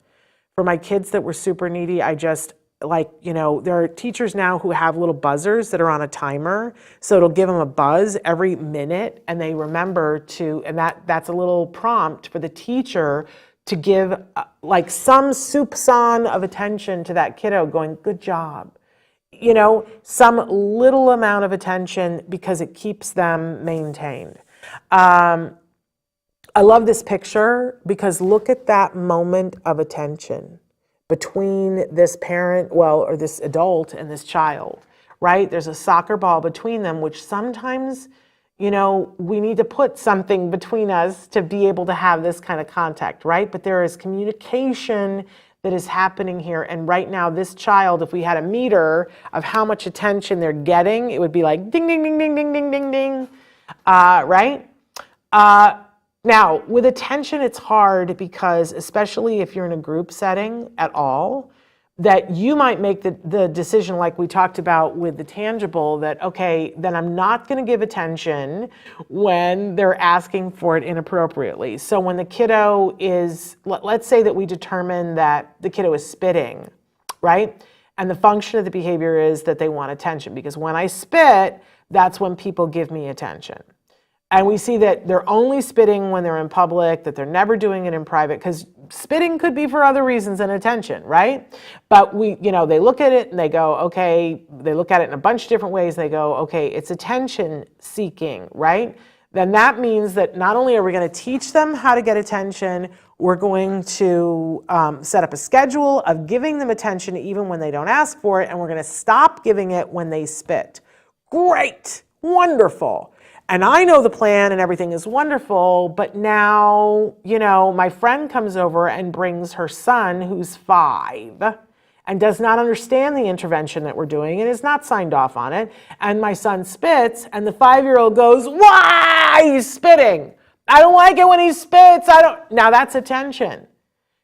For my kids that were super needy, there are teachers now who have little buzzers that are on a timer, so it'll give them a buzz every minute, and they remember and that's a little prompt for the teacher to give some soupçon of attention to that kiddo, going, good job. Some little amount of attention, because it keeps them maintained. I love this picture because look at that moment of attention between this parent, or this adult and this child, right? There's a soccer ball between them, which sometimes, we need to put something between us to be able to have this kind of contact, right? But there is communication that is happening here. And right now, this child, if we had a meter of how much attention they're getting, it would be like ding, ding, ding, ding, ding, ding, ding, ding, right? Now, with attention, it's hard because, especially if you're in a group setting at all, that you might make the decision like we talked about with the tangible that, okay, then I'm not going to give attention when they're asking for it inappropriately. So when the kiddo is, let's say that we determine that the kiddo is spitting, right? And the function of the behavior is that they want attention, because when I spit, that's when people give me attention. And we see that they're only spitting when they're in public, that they're never doing it in private, because spitting could be for other reasons than attention, right? But they look at it and they go, okay, they look at it in a bunch of different ways. And they go, okay, it's attention seeking, right? Then that means that not only are we going to teach them how to get attention, we're going to set up a schedule of giving them attention even when they don't ask for it, and we're going to stop giving it when they spit. Great, wonderful. And I know the plan and everything is wonderful, but now, my friend comes over and brings her son who's 5 and does not understand the intervention that we're doing and is not signed off on it. And my son spits and the 5-year-old goes, "Why are you spitting? I don't like it when he spits. Now that's attention.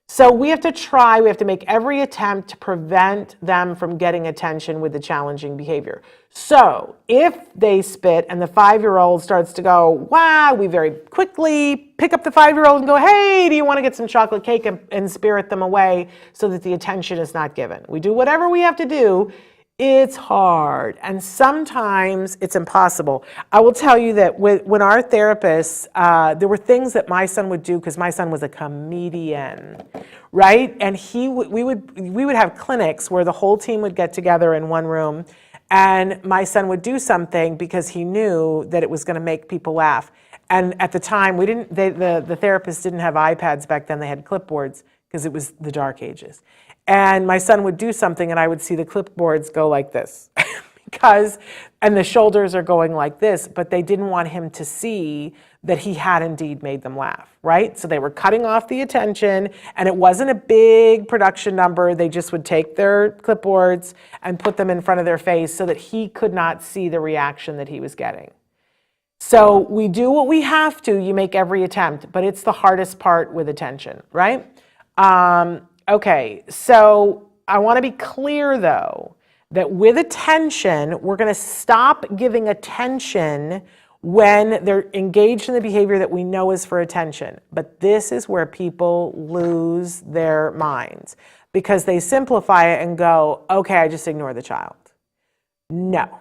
So we have to make every attempt to prevent them from getting attention with the challenging behavior. So if they spit and the 5-year-old starts to go, wow, we very quickly pick up the 5-year-old and go, hey, do you want to get some chocolate cake, and spirit them away so that the attention is not given. We do whatever we have to do. It's hard, and sometimes it's impossible. I will tell you that when our therapists, there were things that my son would do, because my son was a comedian, right? And we would have clinics where the whole team would get together in one room, and my son would do something because he knew that it was going to make people laugh. And at the time, the therapists didn't have iPads back then; they had clipboards because it was the dark ages. And my son would do something and I would see the clipboards go like this and the shoulders are going like this, but they didn't want him to see that he had indeed made them laugh, right? So they were cutting off the attention, and it wasn't a big production number. They just would take their clipboards and put them in front of their face so that he could not see the reaction that he was getting. So we do what we have to. You make every attempt, but it's the hardest part with attention, right? Okay, so I want to be clear, though, that with attention, we're going to stop giving attention when they're engaged in the behavior that we know is for attention. But this is where people lose their minds, because they simplify it and go, okay, I just ignore the child. No,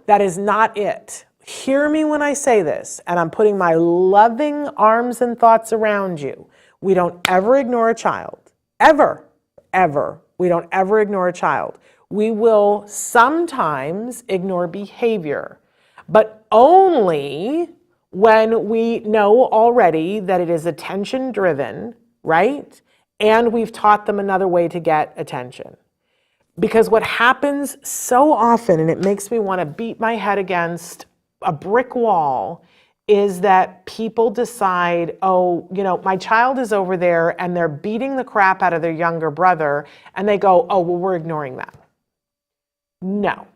that is not it. Hear me when I say this, and I'm putting my loving arms and thoughts around you. We don't ever ignore a child. Ever. We don't ever ignore a child. We will sometimes ignore behavior, but only when we know already that it is attention driven, right? And we've taught them another way to get attention. Because what happens so often, and it makes me want to beat my head against a brick wall, is that people decide, my child is over there and they're beating the crap out of their younger brother, and they go, we're ignoring that. No,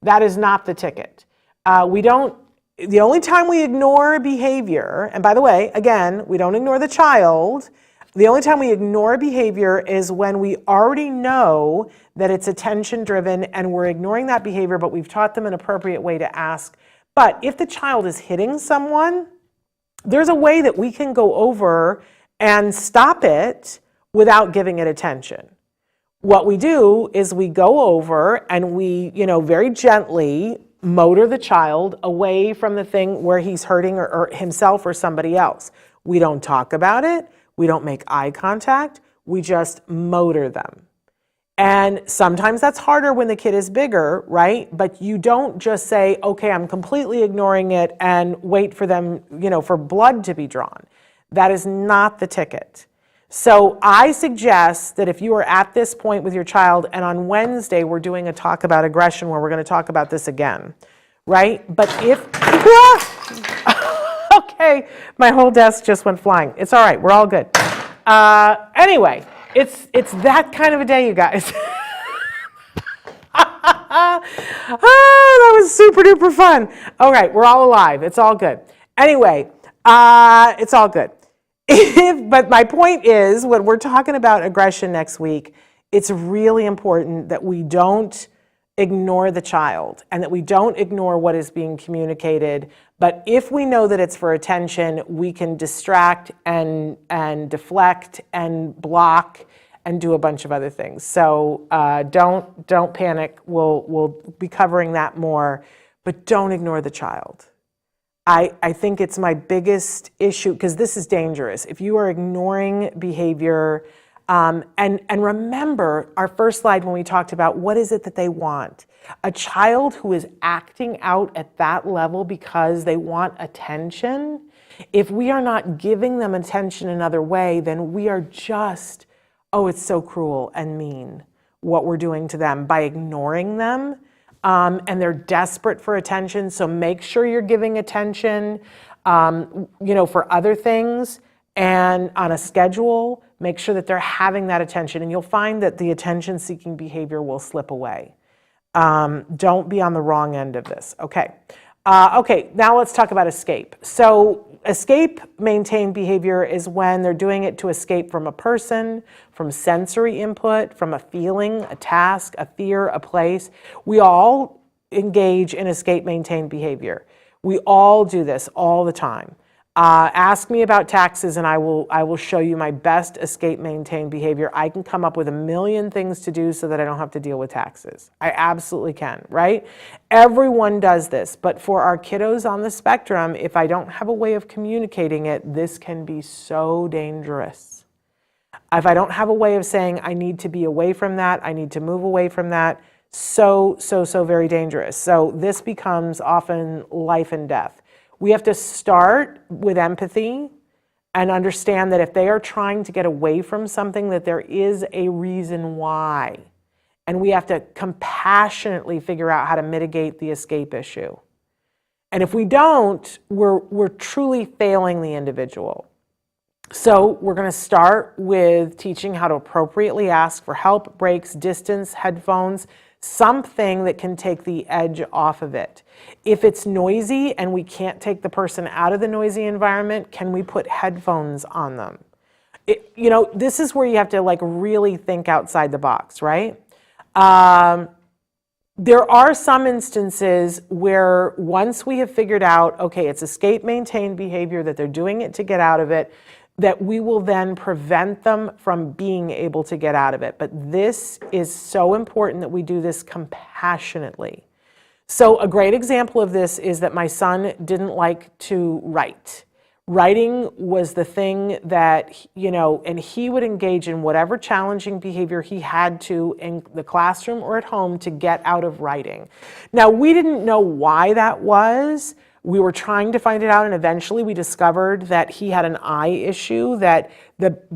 that is not the ticket. The only time we ignore behavior, and by the way, again, we don't ignore the child. The only time we ignore behavior is when we already know that it's attention driven and we're ignoring that behavior, but we've taught them an appropriate way to ask. But if the child is hitting someone, there's a way that we can go over and stop it without giving it attention. What we do is we go over and we, very gently motor the child away from the thing where he's hurting or himself or somebody else. We don't talk about it. We don't make eye contact. We just motor them. And sometimes that's harder when the kid is bigger, right? But you don't just say, okay, I'm completely ignoring it and wait for them, for blood to be drawn. That is not the ticket. So I suggest that if you are at this point with your child, and on Wednesday we're doing a talk about aggression where we're going to talk about this again, right? But if, okay, my whole desk just went flying. It's all right, we're all good. Anyway, it's that kind of a day, you guys. That was super duper fun. All right, we're all alive. It's all good. Anyway, it's all good. But my point is, when we're talking about aggression next week, it's really important that we don't ignore the child and that we don't ignore what is being communicated. But if we know that it's for attention, we can distract and deflect and block and do a bunch of other things. So don't panic. We'll be covering that more, but don't ignore the child. I think it's my biggest issue, because this is dangerous. If you are ignoring behavior, and remember our first slide when we talked about what is it that they want. A child who is acting out at that level because they want attention, if we are not giving them attention another way, then we are just, oh, it's so cruel and mean what we're doing to them by ignoring them. And they're desperate for attention. So make sure you're giving attention, for other things, and on a schedule, make sure that they're having that attention. And you'll find that the attention-seeking behavior will slip away. Don't be on the wrong end of this. Okay. Okay, now let's talk about escape. So escape maintained behavior is when they're doing it to escape from a person, from sensory input, from a feeling, a task, a fear, a place. We all engage in escape maintained behavior. We all do this all the time. Ask me about taxes and I will show you my best escape maintained behavior. I can come up with a million things to do so that I don't have to deal with taxes. I absolutely can, right? Everyone does this, but for our kiddos on the spectrum, if I don't have a way of communicating it, this can be so dangerous. If I don't have a way of saying I need to be away from that, I need to move away from that, so very dangerous. So this becomes often life and death. We have to start with empathy and understand that if they are trying to get away from something, that there is a reason why. And we have to compassionately figure out how to mitigate the escape issue. And if we don't, we're truly failing the individual. So we're going to start with teaching how to appropriately ask for help, breaks, distance, headphones, something that can take the edge off of it. If it's noisy and we can't take the person out of the noisy environment, can we put headphones on them? This is where you have to really think outside the box, right? There are some instances where once we have figured out, okay, it's escape maintained behavior, that they're doing it to get out of it, that we will then prevent them from being able to get out of it. But this is so important that we do this compassionately. So a great example of this is that my son didn't like to write. Writing was the thing that, and he would engage in whatever challenging behavior he had to in the classroom or at home to get out of writing. Now, we didn't know why that was. We were trying to find it out, and eventually we discovered that he had an eye issue, that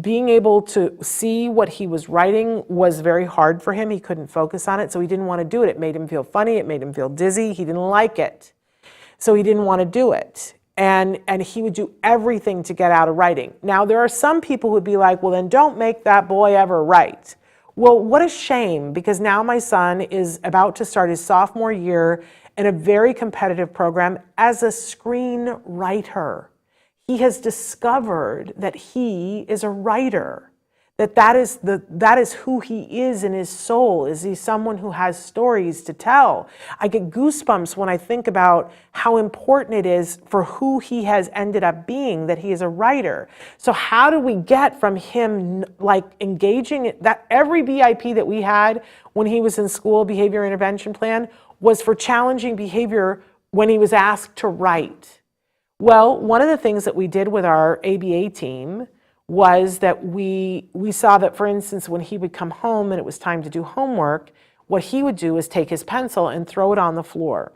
being able to see what he was writing was very hard for him. He couldn't focus on it, so he didn't want to do it. It made him feel funny. It made him feel dizzy. He didn't like it, so he didn't want to do it. And he would do everything to get out of writing. Now, there are some people who would be like, well, then don't make that boy ever write. Well, what a shame, because now my son is about to start his sophomore year in a very competitive program as a screenwriter. He has discovered that he is a writer, that is who he is in his soul. Is he someone who has stories to tell? I get goosebumps when I think about how important it is for who he has ended up being, that he is a writer. So how do we get from him engaging that every BIP that we had when he was in school, behavior intervention plan, was for challenging behavior when he was asked to write. Well, one of the things that we did with our ABA team was that we saw that, for instance, when he would come home and it was time to do homework, what he would do is take his pencil and throw it on the floor.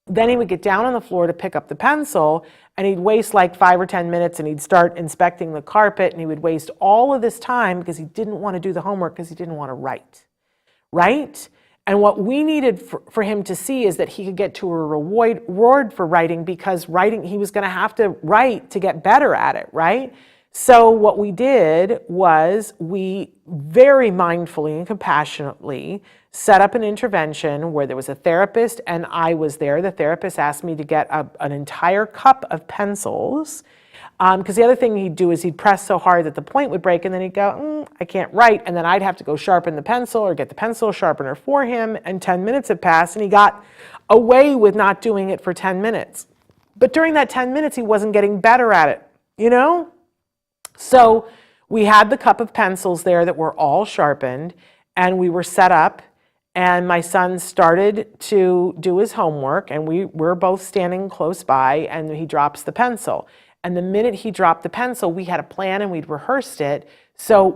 Then he would get down on the floor to pick up the pencil, and he'd waste 5 or 10 minutes, and he'd start inspecting the carpet, and he would waste all of this time because he didn't want to do the homework because he didn't want to write, right? And what we needed for him to see is that he could get to a reward for writing, because writing, he was going to have to write to get better at it, right? So what we did was we very mindfully and compassionately set up an intervention where there was a therapist and I was there. The therapist asked me to get an entire cup of pencils, because the other thing he'd do is he'd press so hard that the point would break, and then he'd go, I can't write, and then I'd have to go sharpen the pencil or get the pencil sharpener for him, and 10 minutes had passed, and he got away with not doing it for 10 minutes. But during that 10 minutes, he wasn't getting better at it, you know? So we had the cup of pencils there that were all sharpened, and we were set up, and my son started to do his homework, and we're both standing close by, and he drops the pencil. And the minute he dropped the pencil, we had a plan and we'd rehearsed it. So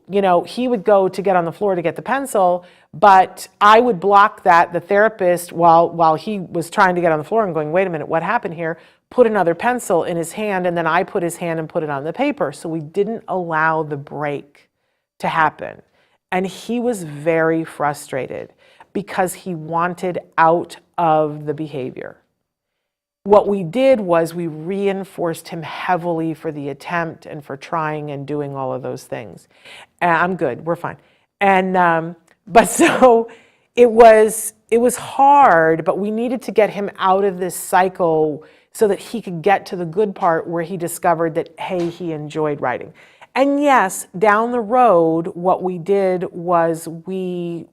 he would go to get on the floor to get the pencil, but I would block that. The therapist, while he was trying to get on the floor and going, wait a minute, what happened here? Put another pencil in his hand, and then I put his hand and put it on the paper. So we didn't allow the break to happen. And he was very frustrated because he wanted out of the behavior. What we did was we reinforced him heavily for the attempt and for trying and doing all of those things. And I'm good, we're fine. And but so it was hard, but we needed to get him out of this cycle so that he could get to the good part where he discovered that, hey, he enjoyed writing. And yes, down the road, what we did was we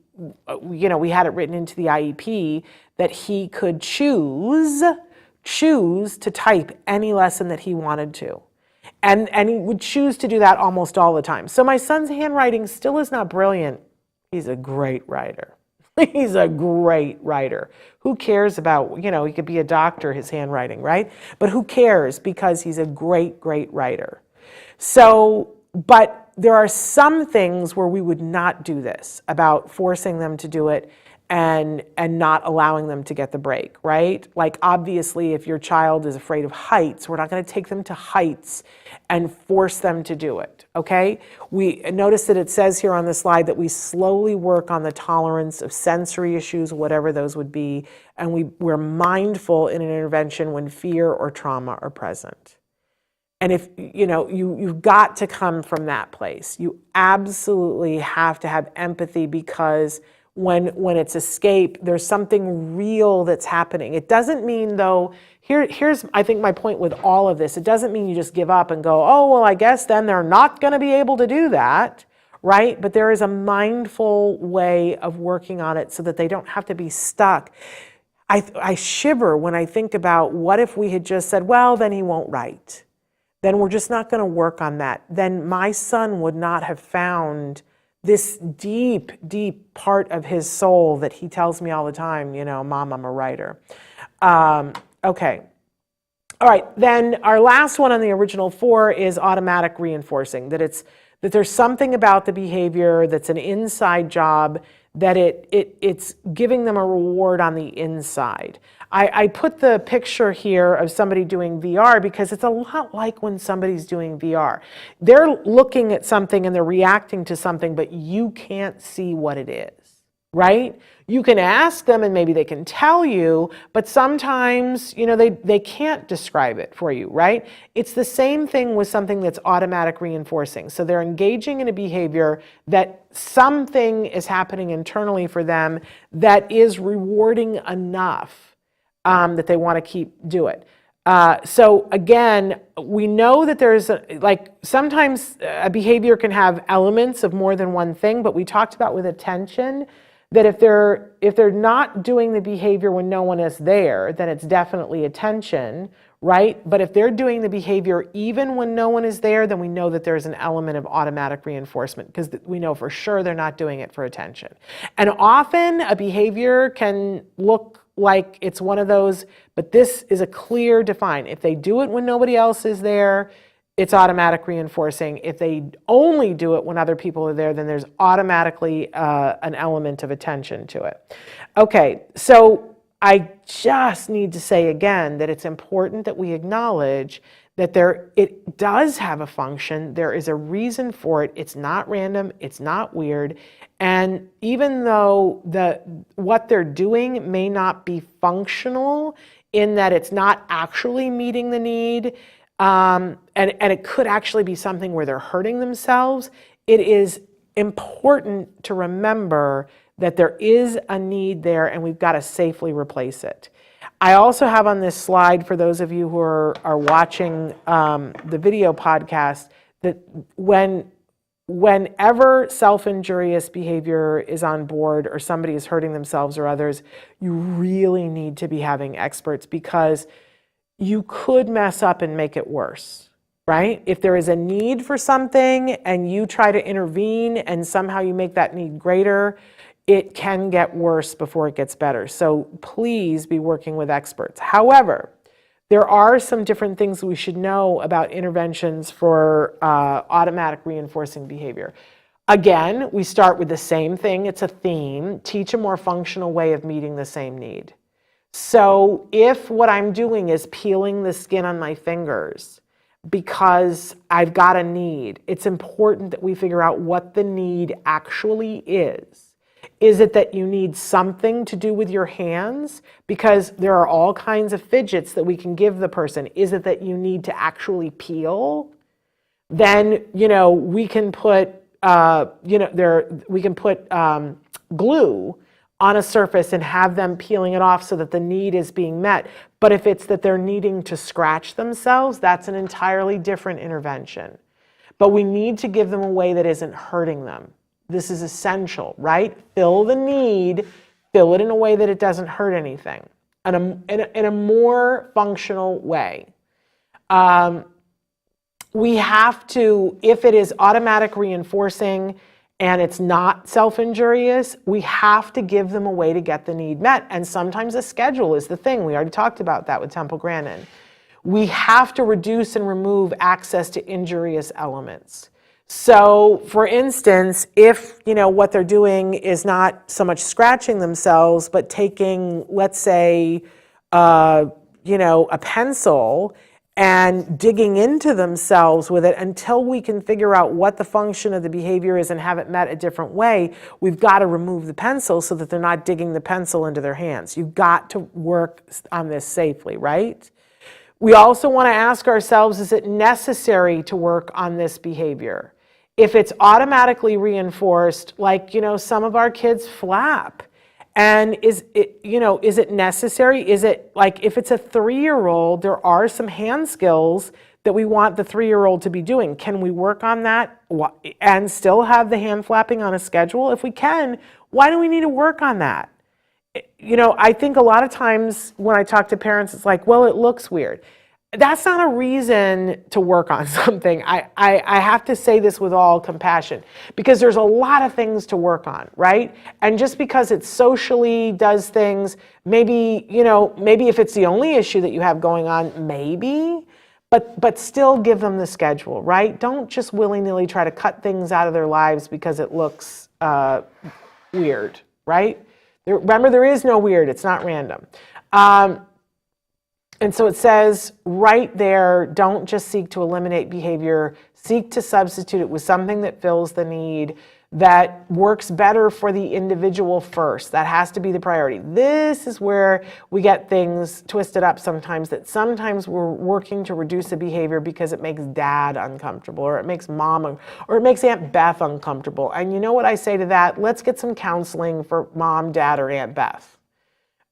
had it written into the IEP that he could choose to type any lesson that he wanted to. And he would choose to do that almost all the time. So my son's handwriting still is not brilliant. He's a great writer. He's a great writer. Who cares about, he could be a doctor, his handwriting, right? But who cares, because he's a great, great writer. So, but there are some things where we would not do this, about forcing them to do it and not allowing them to get the break, right? Like, obviously, if your child is afraid of heights, we're not going to take them to heights and force them to do it, okay? We notice that it says here on the slide that we slowly work on the tolerance of sensory issues, whatever those would be, and we're mindful in an intervention when fear or trauma are present. And if, you've got to come from that place. You absolutely have to have empathy, because when it's escape, there's something real that's happening. It doesn't mean, though, here's I think my point with all of this, it doesn't mean you just give up and go, oh, well, I guess then they're not going to be able to do that, right? But there is a mindful way of working on it so that they don't have to be stuck. I shiver when I think about, what if we had just said, well, then he won't write. Then we're just not going to work on that. Then my son would not have found this deep, deep part of his soul that he tells me all the time, Mom, I'm a writer. Okay. All right. Then our last one on the original 4 is automatic reinforcing, that there's something about the behavior that's an inside job, that it's giving them a reward on the inside. I put the picture here of somebody doing VR because it's a lot like when somebody's doing VR. They're looking at something and they're reacting to something, but you can't see what it is, right? You can ask them and maybe they can tell you, but sometimes, they can't describe it for you, right? It's the same thing with something that's automatic reinforcing. So they're engaging in a behavior that something is happening internally for them that is rewarding enough that they want to keep do it. So again, we know that there's sometimes a behavior can have elements of more than one thing, but we talked about with attention that if they're not doing the behavior when no one is there, then it's definitely attention, right? But if they're doing the behavior even when no one is there, then we know that there's an element of automatic reinforcement, because we know for sure they're not doing it for attention. And often a behavior can look like it's one of those, but this is a clear define. If they do it when nobody else is there, it's automatic reinforcing. If they only do it when other people are there, then there's automatically an element of attention to it. Okay, so I just need to say again that it's important that we acknowledge that it does have a function. There is a reason for it. It's not random. It's not weird. And even though what they're doing may not be functional in that it's not actually meeting the need, and it could actually be something where they're hurting themselves, it is important to remember that there is a need there and we've got to safely replace it. I also have on this slide, for those of you who are watching the video podcast, that whenever self-injurious behavior is on board or somebody is hurting themselves or others, you really need to be having experts, because you could mess up and make it worse, right? If there is a need for something and you try to intervene and somehow you make that need greater, it can get worse before it gets better. So please be working with experts. However, there are some different things we should know about interventions for automatic reinforcing behavior. Again, we start with the same thing. It's a theme. Teach a more functional way of meeting the same need. So if what I'm doing is peeling the skin on my fingers because I've got a need, it's important that we figure out what the need actually is. Is it that you need something to do with your hands? Because there are all kinds of fidgets that we can give the person. Is it that you need to actually peel? Then, we can put, glue on a surface and have them peeling it off so that the need is being met. But if it's that they're needing to scratch themselves, that's an entirely different intervention. But we need to give them a way that isn't hurting them. This is essential, right? Fill the need, fill it in a way that it doesn't hurt anything, in a more functional way. We have to, if it is automatic reinforcing and it's not self-injurious, we have to give them a way to get the need met. And sometimes a schedule is the thing. We already talked about that with Temple Grandin. We have to reduce and remove access to injurious elements. So, for instance, if, what they're doing is not so much scratching themselves, but taking, let's say, a pencil and digging into themselves with it until we can figure out what the function of the behavior is and have it met a different way, we've got to remove the pencil so that they're not digging the pencil into their hands. You've got to work on this safely, right? We also want to ask ourselves, is it necessary to work on this behavior? If it's automatically reinforced, like, some of our kids flap. And is it necessary? Is it like, if it's a 3-year-old, there are some hand skills that we want the 3-year-old to be doing. Can we work on that and still have the hand flapping on a schedule? If we can, why do we need to work on that? I think a lot of times when I talk to parents, it's like, well, it looks weird. That's not a reason to work on something. I have to say this with all compassion, because there's a lot of things to work on, right? And just because it socially does things, maybe if it's the only issue that you have going on, maybe, but still give them the schedule, right? Don't just willy-nilly try to cut things out of their lives because it looks weird, right? Remember, there is no weird. It's not random. And so it says right there, don't just seek to eliminate behavior, seek to substitute it with something that fills the need, that works better for the individual first. That has to be the priority. This is where we get things twisted up sometimes, that sometimes we're working to reduce a behavior because it makes dad uncomfortable, or it makes mom, or it makes Aunt Beth uncomfortable. And you know what I say to that? Let's get some counseling for mom, dad, or Aunt Beth.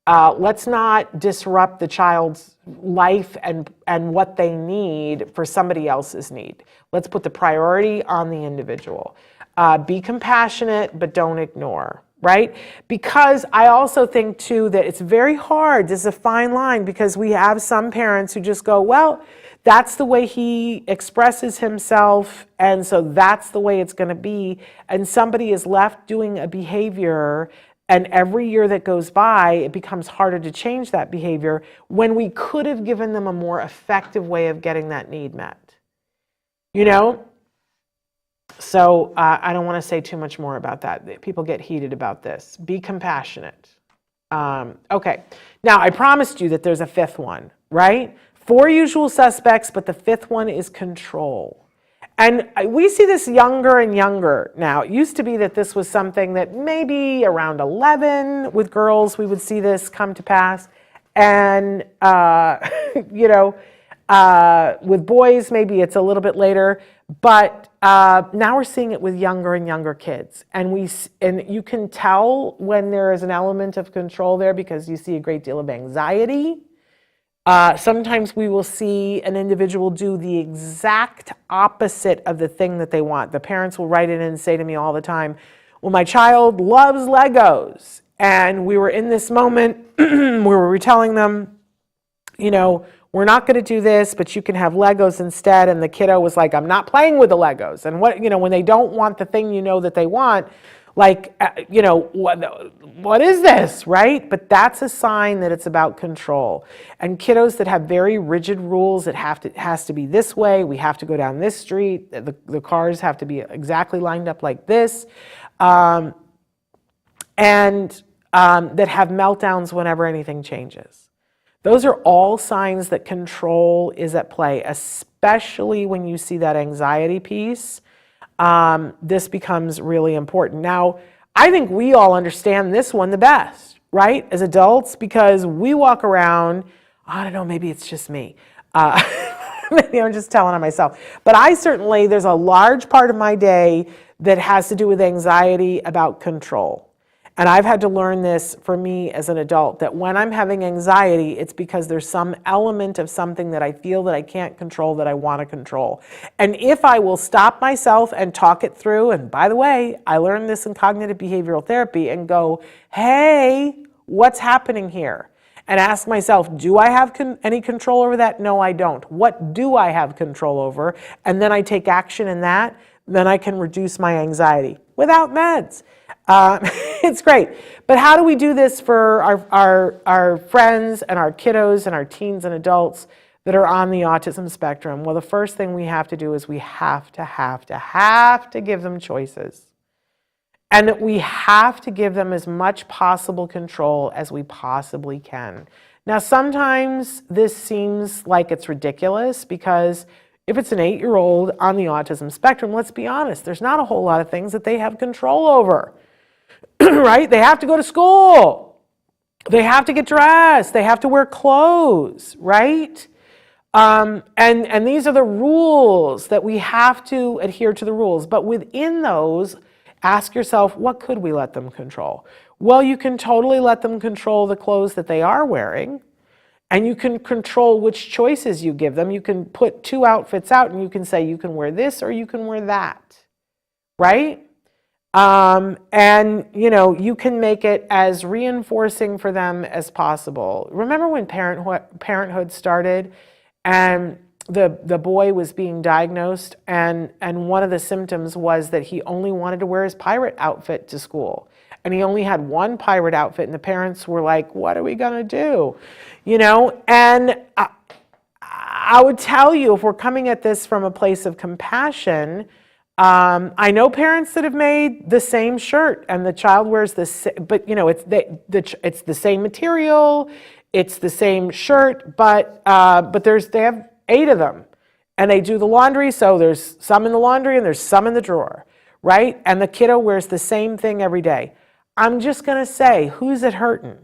Let's not disrupt the child's life and what they need for somebody else's need. Let's put the priority on the individual. Be compassionate, but don't ignore, right? Because I also think, too, that it's very hard. This is a fine line, because we have some parents who just go, well, that's the way he expresses himself, and so that's the way it's going to be. And somebody is left doing a behavior, and every year that goes by, it becomes harder to change that behavior when we could have given them a more effective way of getting that need met. So I don't want to say too much more about that. People get heated about this. Be compassionate. Okay. Now, I promised you that there's a fifth one, right? 4 usual suspects, but the fifth one is control. And we see this younger and younger now. It used to be that this was something that maybe around 11 with girls, we would see this come to pass. And, With boys, maybe it's a little bit later, but now we're seeing it with younger and younger kids. And you can tell when there is an element of control there because you see a great deal of anxiety. Sometimes we will see an individual do the exact opposite of the thing that they want. The parents will write in and say to me all the time, well, my child loves Legos. And we were in this moment where we were telling them, you know, we're not going to do this, but you can have Legos instead. And the kiddo was like, I'm not playing with the Legos. And what, you know, when they don't want the thing you know that they want, like, you know, what is this, right? But that's a sign that it's about control. And kiddos that have very rigid rules, it has to be this way, we have to go down this street, the cars have to be exactly lined up like this, and that have meltdowns whenever anything changes. Those are all signs that control is at play, especially when you see that anxiety piece. This becomes really important. Now, I think we all understand this one the best, right? As adults, because we walk around, I don't know, maybe it's just me. Maybe I'm just telling on myself. But there's a large part of my day that has to do with anxiety about control. And I've had to learn this for me as an adult, that when I'm having anxiety, it's because there's some element of something that I feel that I can't control that I want to control. And if I will stop myself and talk it through, and by the way, I learned this in cognitive behavioral therapy, and go, hey, what's happening here? And ask myself, do I have any control over that? No, I don't. What do I have control over? And then I take action in that, then I can reduce my anxiety without meds. It's great. But how do we do this for our friends and our kiddos and our teens and adults that are on the autism spectrum? Well, the first thing we have to do is we have to give them choices. And that we have to give them as much possible control as we possibly can. Now, sometimes this seems like it's ridiculous because if it's an 8-year-old on the autism spectrum, let's be honest, there's not a whole lot of things that they have control over. Right? They have to go to school. They have to get dressed. They have to wear clothes, right? And these are the rules that we have to adhere to the rules. But within those, ask yourself, what could we let them control? Well, you can totally let them control the clothes that they are wearing. And you can control which choices you give them. You can put 2 outfits out and you can say, you can wear this or you can wear that, right? And, you know, you can make it as reinforcing for them as possible. Remember when parenthood started and the boy was being diagnosed and one of the symptoms was that he only wanted to wear his pirate outfit to school. And he only had one pirate outfit and the parents were like, what are we going to do? You know, and I would tell you, if we're coming at this from a place of compassion, I know parents that have made the same shirt and the child wears this, but you know, it's the same material, it's the same shirt, but they have 8 of them and they do the laundry. So there's some in the laundry and there's some in the drawer, right? And the kiddo wears the same thing every day. I'm just going to say, who's it hurting,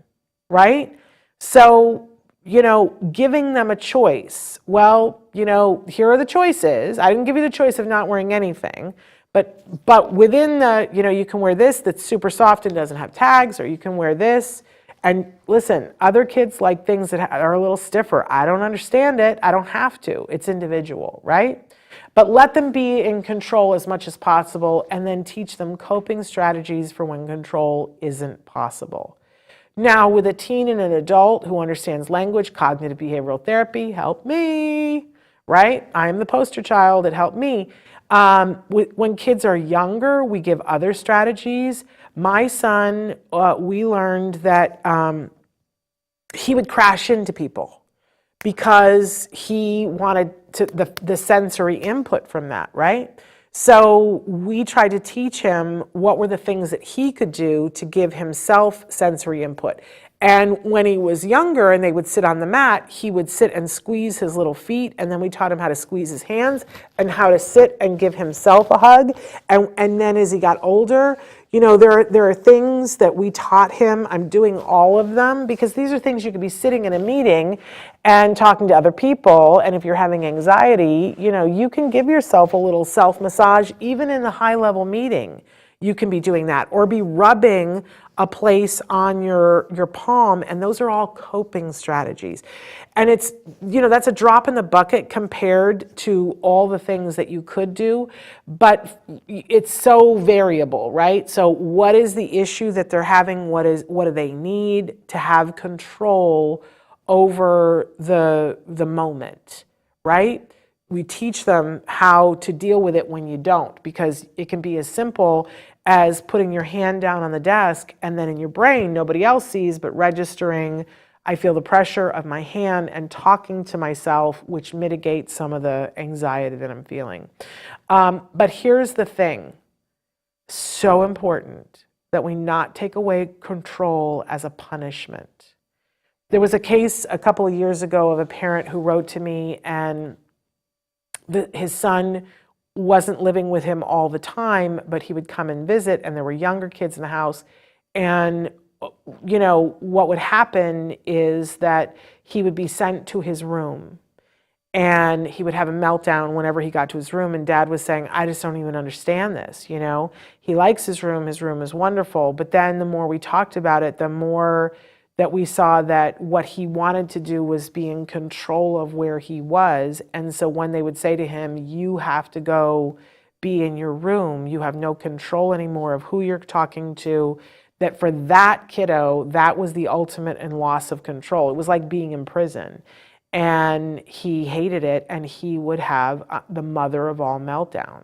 right? So, you know, giving them a choice. Well, you know, here are the choices. I didn't give you the choice of not wearing anything, but within the, you know, you can wear this that's super soft and doesn't have tags, or you can wear this. And listen, other kids like things that are a little stiffer. I don't understand it. I don't have to. It's individual, right? But let them be in control as much as possible and then teach them coping strategies for when control isn't possible. Now, with a teen and an adult who understands language, cognitive behavioral therapy, help me, right? I'm the poster child, it helped me. When kids are younger, we give other strategies. My son, we learned that he would crash into people because he wanted the sensory input from that, right? So we tried to teach him what were the things that he could do to give himself sensory input. And when he was younger and they would sit on the mat, he would sit and squeeze his little feet, and then we taught him how to squeeze his hands and how to sit and give himself a hug. And then as he got older, you know, there are things that we taught him. I'm doing all of them because these are things you could be sitting in a meeting and talking to other people. And if you're having anxiety, you can give yourself a little self-massage, even in a high-level meeting. You can be doing that, or be rubbing a place on your palm, and those are all coping strategies. And it's, that's a drop in the bucket compared to all the things that you could do, but it's so variable, right? So what is the issue that they're having? What do they need to have control over the moment, right? We teach them how to deal with it when you don't, because it can be as simple as putting your hand down on the desk and then in your brain, nobody else sees, but registering, I feel the pressure of my hand, and talking to myself, which mitigates some of the anxiety that I'm feeling. But here's the thing, so important that we not take away control as a punishment. There was a case a couple of years ago of a parent who wrote to me, and his son wasn't living with him all the time, but he would come and visit, and there were younger kids in the house. And, what would happen is that he would be sent to his room, and he would have a meltdown whenever he got to his room. And Dad was saying, I just don't even understand this. He likes his room is wonderful. But then the more we talked about it, the more that we saw that what he wanted to do was be in control of where he was. And so when they would say to him, you have to go be in your room, you have no control anymore of who you're talking to, that for that kiddo, that was the ultimate in loss of control. It was like being in prison. And he hated it, and he would have the mother of all meltdowns.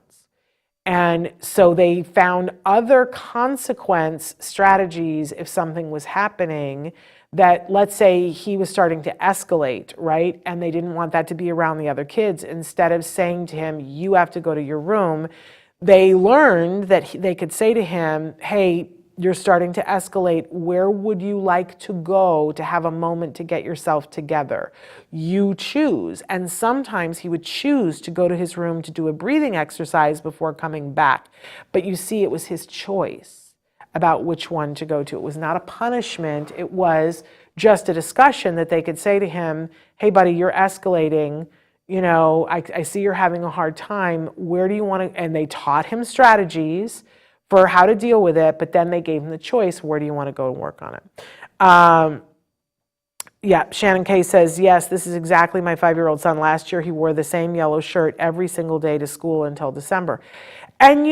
And so they found other consequence strategies if something was happening that, let's say he was starting to escalate, right? And they didn't want that to be around the other kids. Instead of saying to him, you have to go to your room, they learned that they could say to him, hey, you're starting to escalate. Where would you like to go to have a moment to get yourself together? You choose. And sometimes he would choose to go to his room to do a breathing exercise before coming back. But you see, it was his choice about which one to go to. It was not a punishment. It was just a discussion that they could say to him, hey, buddy, you're escalating. I see you're having a hard time. Where do you want to? And they taught him strategies for how to deal with it, but then they gave him the choice, where do you want to go and work on it? Shannon K says, yes, this is exactly my 5-year-old son. Last year, he wore the same yellow shirt every single day to school until December. And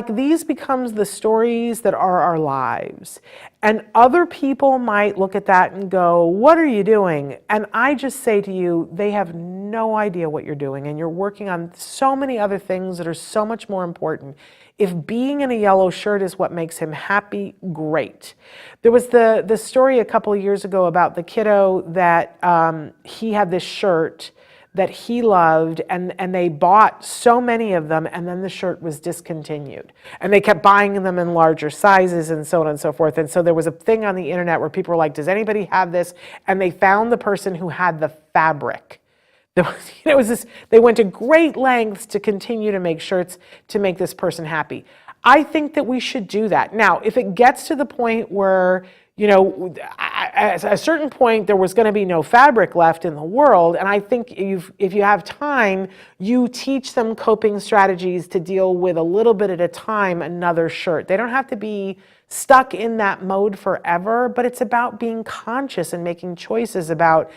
these becomes the stories that are our lives. And other people might look at that and go, what are you doing? And I just say to you, they have no idea what you're doing, and you're working on so many other things that are so much more important. If being in a yellow shirt is what makes him happy, great. There was the story a couple of years ago about the kiddo that he had this shirt that he loved, and they bought so many of them, and then the shirt was discontinued. And they kept buying them in larger sizes and so on and so forth. And so there was a thing on the internet where people were like, does anybody have this? And they found the person who had the fabric. They went to great lengths to continue to make shirts to make this person happy. I think that we should do that. Now, if it gets to the point where, at a certain point there was going to be no fabric left in the world, and I think if you have time, you teach them coping strategies to deal with a little bit at a time another shirt. They don't have to be stuck in that mode forever, but it's about being conscious and making choices about,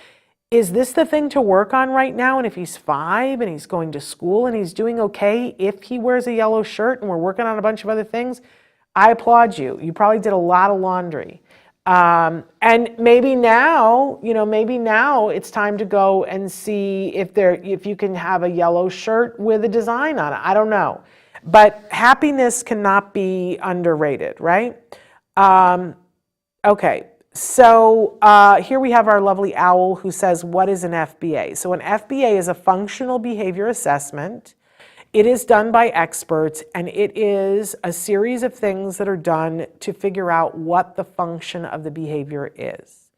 is this the thing to work on right now? And if he's 5 and he's going to school and he's doing okay, if he wears a yellow shirt and we're working on a bunch of other things, I applaud you. You probably did a lot of laundry. And maybe now it's time to go and see if you can have a yellow shirt with a design on it. I don't know. But happiness cannot be underrated, right? Okay. So here we have our lovely owl who says, what is an FBA? So an FBA is a functional behavior assessment. It is done by experts, and it is a series of things that are done to figure out what the function of the behavior is.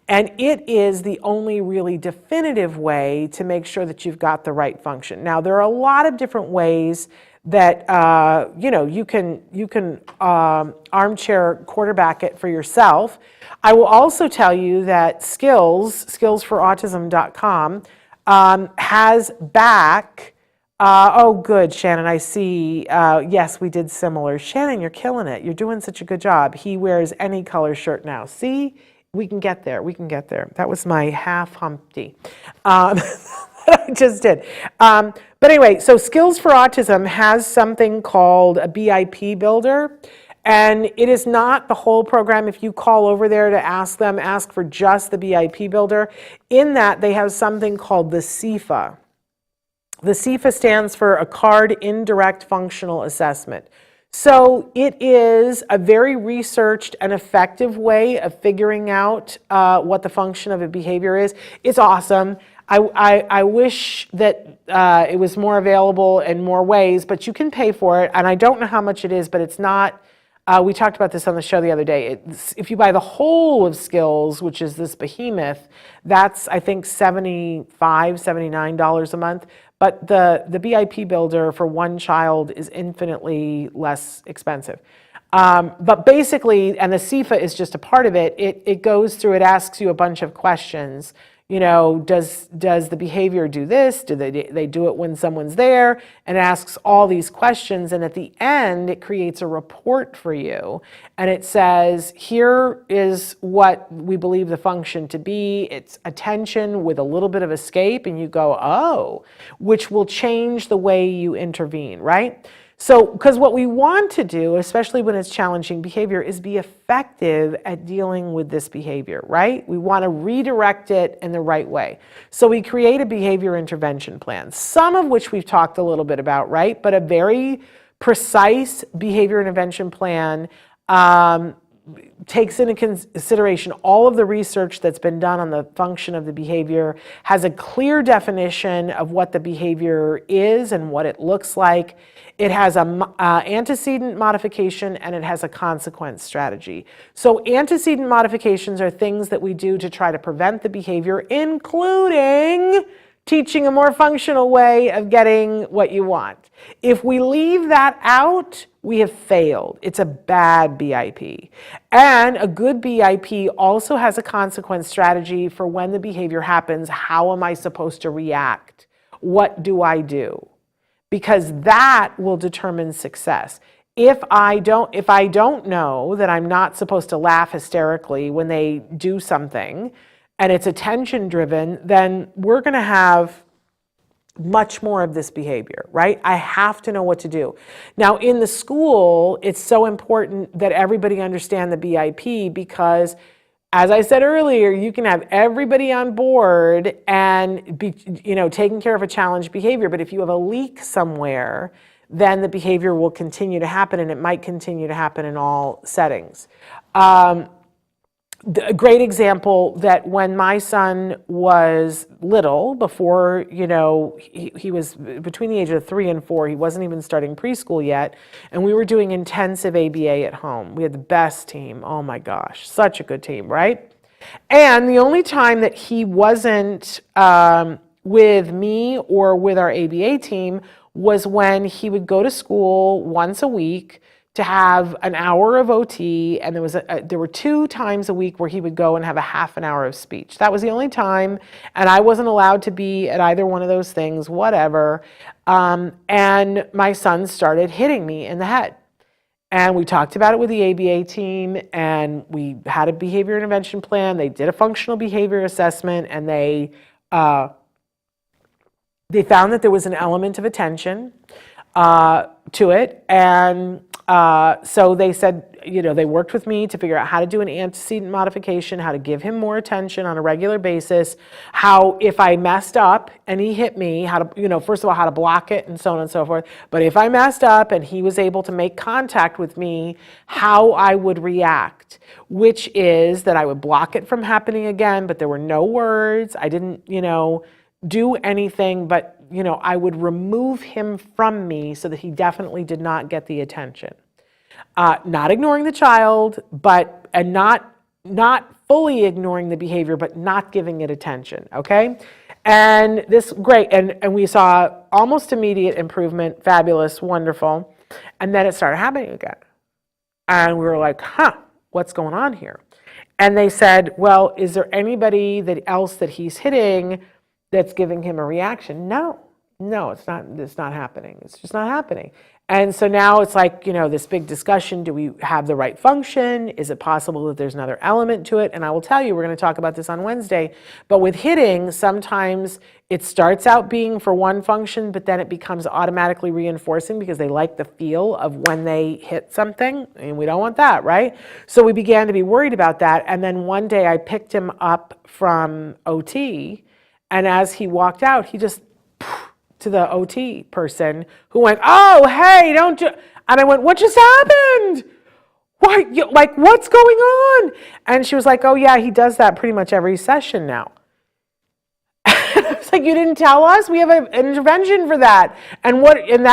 And it is the only really definitive way to make sure that you've got the right function. Now, there are a lot of different ways that you can armchair quarterback it for yourself. I will also tell you that skillsforautism.com has back. Oh, good, Shannon. I see. Yes, we did similar. Shannon, you're killing it. You're doing such a good job. He wears any color shirt now. See, we can get there. We can get there. That was my half Humpty that I just did. But anyway, so Skills for Autism has something called a BIP builder. And it is not the whole program. If you call over there to ask them, ask for just the BIP builder. In that, they have something called the CIFA. The CIFA stands for a Card Indirect Functional Assessment. So it is a very researched and effective way of figuring out what the function of a behavior is. It's awesome. I wish that it was more available in more ways, but you can pay for it. And I don't know how much it is, but it's not. We talked about this on the show the other day. If you buy the whole of Skills, which is this behemoth, that's, I think, $75, $79 a month. But the BIP builder for one child is infinitely less expensive. But basically, and the CIFA is just a part of it, it goes through, it asks you a bunch of questions. Does the behavior do this? Do they do it when someone's there? And it asks all these questions. And at the end, it creates a report for you. And it says, here is what we believe the function to be. It's attention with a little bit of escape. And you go, oh, which will change the way you intervene, right? So, because what we want to do, especially when it's challenging behavior, is be effective at dealing with this behavior, right? We want to redirect it in the right way. So we create a behavior intervention plan, some of which we've talked a little bit about, right? But a very precise behavior intervention plan takes into consideration all of the research that's been done on the function of the behavior, has a clear definition of what the behavior is and what it looks like. It has an antecedent modification and it has a consequence strategy. So antecedent modifications are things that we do to try to prevent the behavior, including teaching a more functional way of getting what you want. If we leave that out, we have failed. It's a bad BIP. And a good BIP also has a consequence strategy for when the behavior happens. How am I supposed to react? What do I do? Because that will determine success. If I don't know that I'm not supposed to laugh hysterically when they do something, and it's attention driven, then we're going to have much more of this behavior, right? I have to know what to do. Now, in the school, it's so important that everybody understand the BIP because, as I said earlier, you can have everybody on board and be, taking care of a challenged behavior. But if you have a leak somewhere, then the behavior will continue to happen, and it might continue to happen in all settings. A great example that when my son was little, before, he was between the age of 3 and 4, he wasn't even starting preschool yet, and we were doing intensive ABA at home. We had the best team. Oh my gosh, such a good team, right? And the only time that he wasn't with me or with our ABA team was when he would go to school once a week to have an hour of OT, and there were 2 times a week where he would go and have a half an hour of speech. That was the only time, and I wasn't allowed to be at either one of those things, whatever. And my son started hitting me in the head. And we talked about it with the ABA team, and we had a behavior intervention plan. They did a functional behavior assessment, and they found that there was an element of attention to it. And so they said, they worked with me to figure out how to do an antecedent modification, how to give him more attention on a regular basis, how if I messed up and he hit me, how to, first of all, how to block it and so on and so forth. But if I messed up and he was able to make contact with me, how I would react, which is that I would block it from happening again, but there were no words. I didn't, do anything, but I would remove him from me so that he definitely did not get the attention. Not ignoring the child, and not fully ignoring the behavior, but not giving it attention, okay? And this, great, and we saw almost immediate improvement, fabulous, wonderful. And then it started happening again. And we were like, what's going on here? And they said, well, is there anybody else that he's hitting that's giving him a reaction? No, it's not happening. It's just not happening. And so now it's like, this big discussion. Do we have the right function? Is it possible that there's another element to it? And I will tell you, we're going to talk about this on Wednesday. But with hitting, sometimes it starts out being for one function, but then it becomes automatically reinforcing because they like the feel of when they hit something. And we don't want that, right? So we began to be worried about that. And then one day I picked him up from OT. And as he walked out, he just to the OT person who went, oh, hey, don't do, and I went, what just happened? Why, what's going on? And she was like, oh yeah, he does that pretty much every session now. It's like, you didn't tell us? We have an intervention for that. And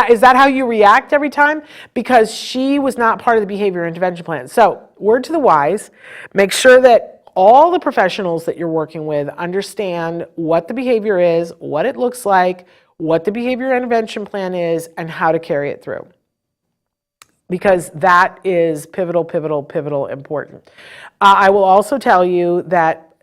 is that how you react every time? Because she was not part of the behavior intervention plan. So, word to the wise, make sure that all the professionals that you're working with understand what the behavior is, what it looks like, what the behavior intervention plan is, and how to carry it through. Because that is pivotal important. I will also tell you that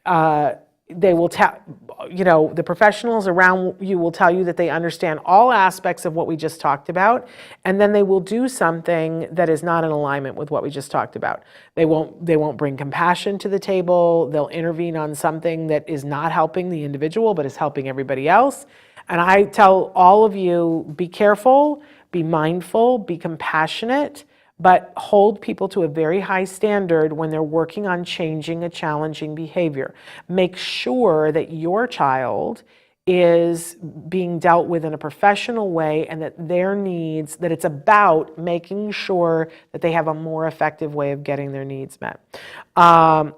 they will tell, the professionals around you will tell you that they understand all aspects of what we just talked about, and then they will do something that is not in alignment with what we just talked about. They won't bring compassion to the table. They'll intervene on something that is not helping the individual, but is helping everybody else. And I tell all of you, be careful, be mindful, be compassionate, but hold people to a very high standard when they're working on changing a challenging behavior. Make sure that your child is being dealt with in a professional way and that their needs, that it's about making sure that they have a more effective way of getting their needs met.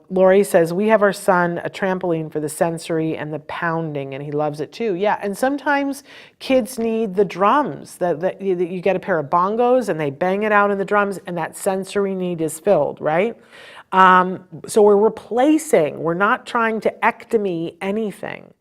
Lori says, we have our son a trampoline for the sensory and the pounding, and he loves it too. Yeah, and sometimes kids need the drums, that you get a pair of bongos and they bang it out in the drums and that sensory need is filled, right? So we're replacing, we're not trying to ectomy anything.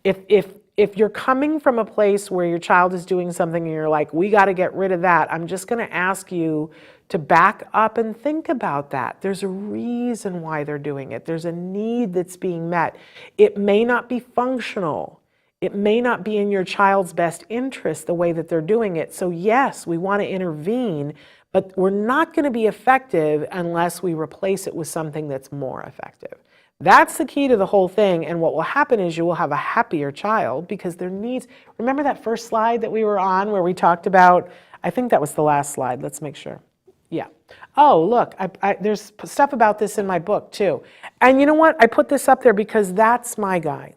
If you're coming from a place where your child is doing something and you're like, we got to get rid of that, I'm just going to ask you to back up and think about that. There's a reason why they're doing it. There's a need that's being met. It may not be functional. It may not be in your child's best interest the way that they're doing it. So yes, we want to intervene, but we're not going to be effective unless we replace it with something that's more effective. That's the key to the whole thing, and what will happen is you will have a happier child because their needs, remember that first slide that we were on where we talked about, I think that was the last slide, let's make sure. Yeah. Oh, look, there's stuff about this in my book too. And you know what? I put this up there because that's my guy.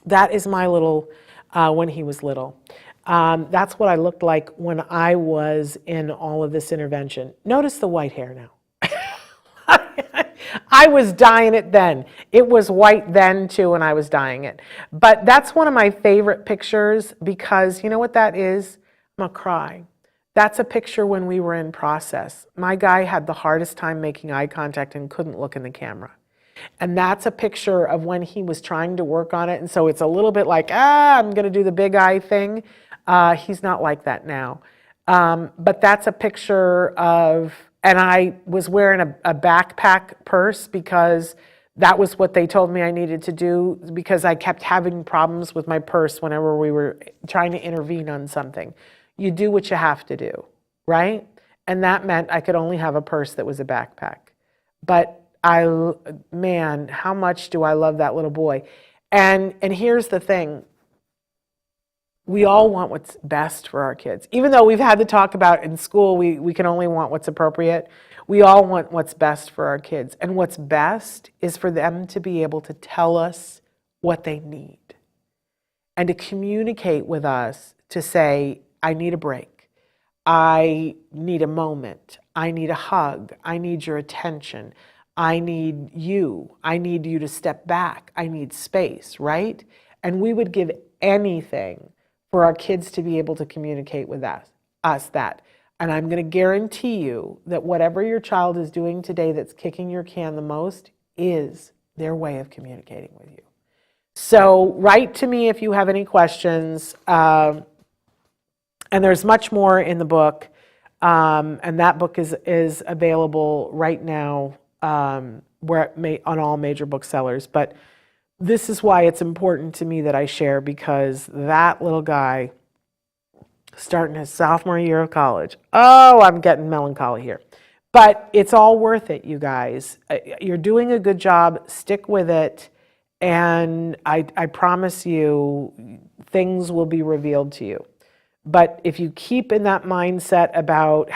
That is my little, when he was little. That's what I looked like when I was in all of this intervention. Notice the white hair now. I was dyeing it then. It was white then too, and I was dyeing it. But that's one of my favorite pictures because you know what that is? I'm gonna cry. That's a picture when we were in process. My guy had the hardest time making eye contact and couldn't look in the camera. And that's a picture of when he was trying to work on it. And so it's a little bit like, I'm gonna do the big eye thing. He's not like that now. But that's a picture of, and I was wearing a backpack purse because that was what they told me I needed to do because I kept having problems with my purse whenever we were trying to intervene on something. You do what you have to do, right? And that meant I could only have a purse that was a backpack. But man, how much do I love that little boy? And here's the thing. We all want what's best for our kids. Even though we've had to talk about in school, we can only want what's appropriate. We all want what's best for our kids. And what's best is for them to be able to tell us what they need and to communicate with us to say, I need a break. I need a moment. I need a hug. I need your attention. I need you. I need you to step back. I need space, right? And we would give anything for our kids to be able to communicate with us that. And I'm going to guarantee you that whatever your child is doing today that's kicking your can the most is their way of communicating with you. So write to me if you have any questions. And there's much more in the book. And that book is available right now where it on all major booksellers. But this is why it's important to me that I share, because that little guy, starting his sophomore year of college, oh, I'm getting melancholy here. But it's all worth it, you guys. You're doing a good job. Stick with it. And I promise you, things will be revealed to you. But if you keep in that mindset about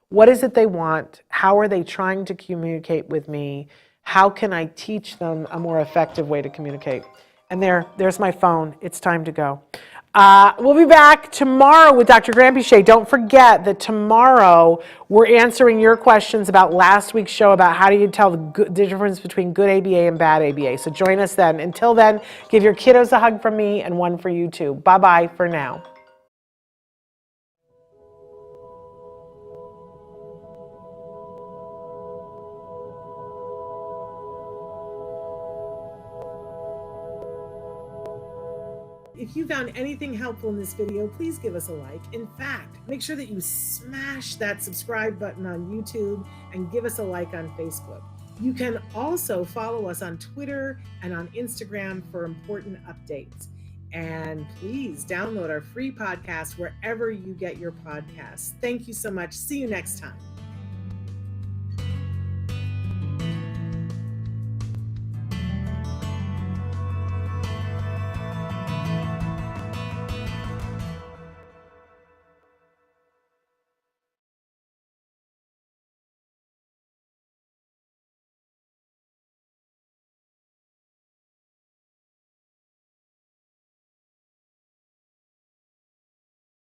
what is it they want? How are they trying to communicate with me? How can I teach them a more effective way to communicate? And there's my phone. It's time to go. We'll be back tomorrow with Dr. Grampiche. Don't forget that tomorrow we're answering your questions about last week's show about how do you tell the difference between good ABA and bad ABA. So join us then. Until then, give your kiddos a hug from me and one for you too. Bye-bye for now. If you found anything helpful in this video, please give us a like. In fact, make sure that you smash that subscribe button on YouTube and give us a like on Facebook. You can also follow us on Twitter and on Instagram for important updates. And please download our free podcast wherever you get your podcasts. Thank you so much. See you next time.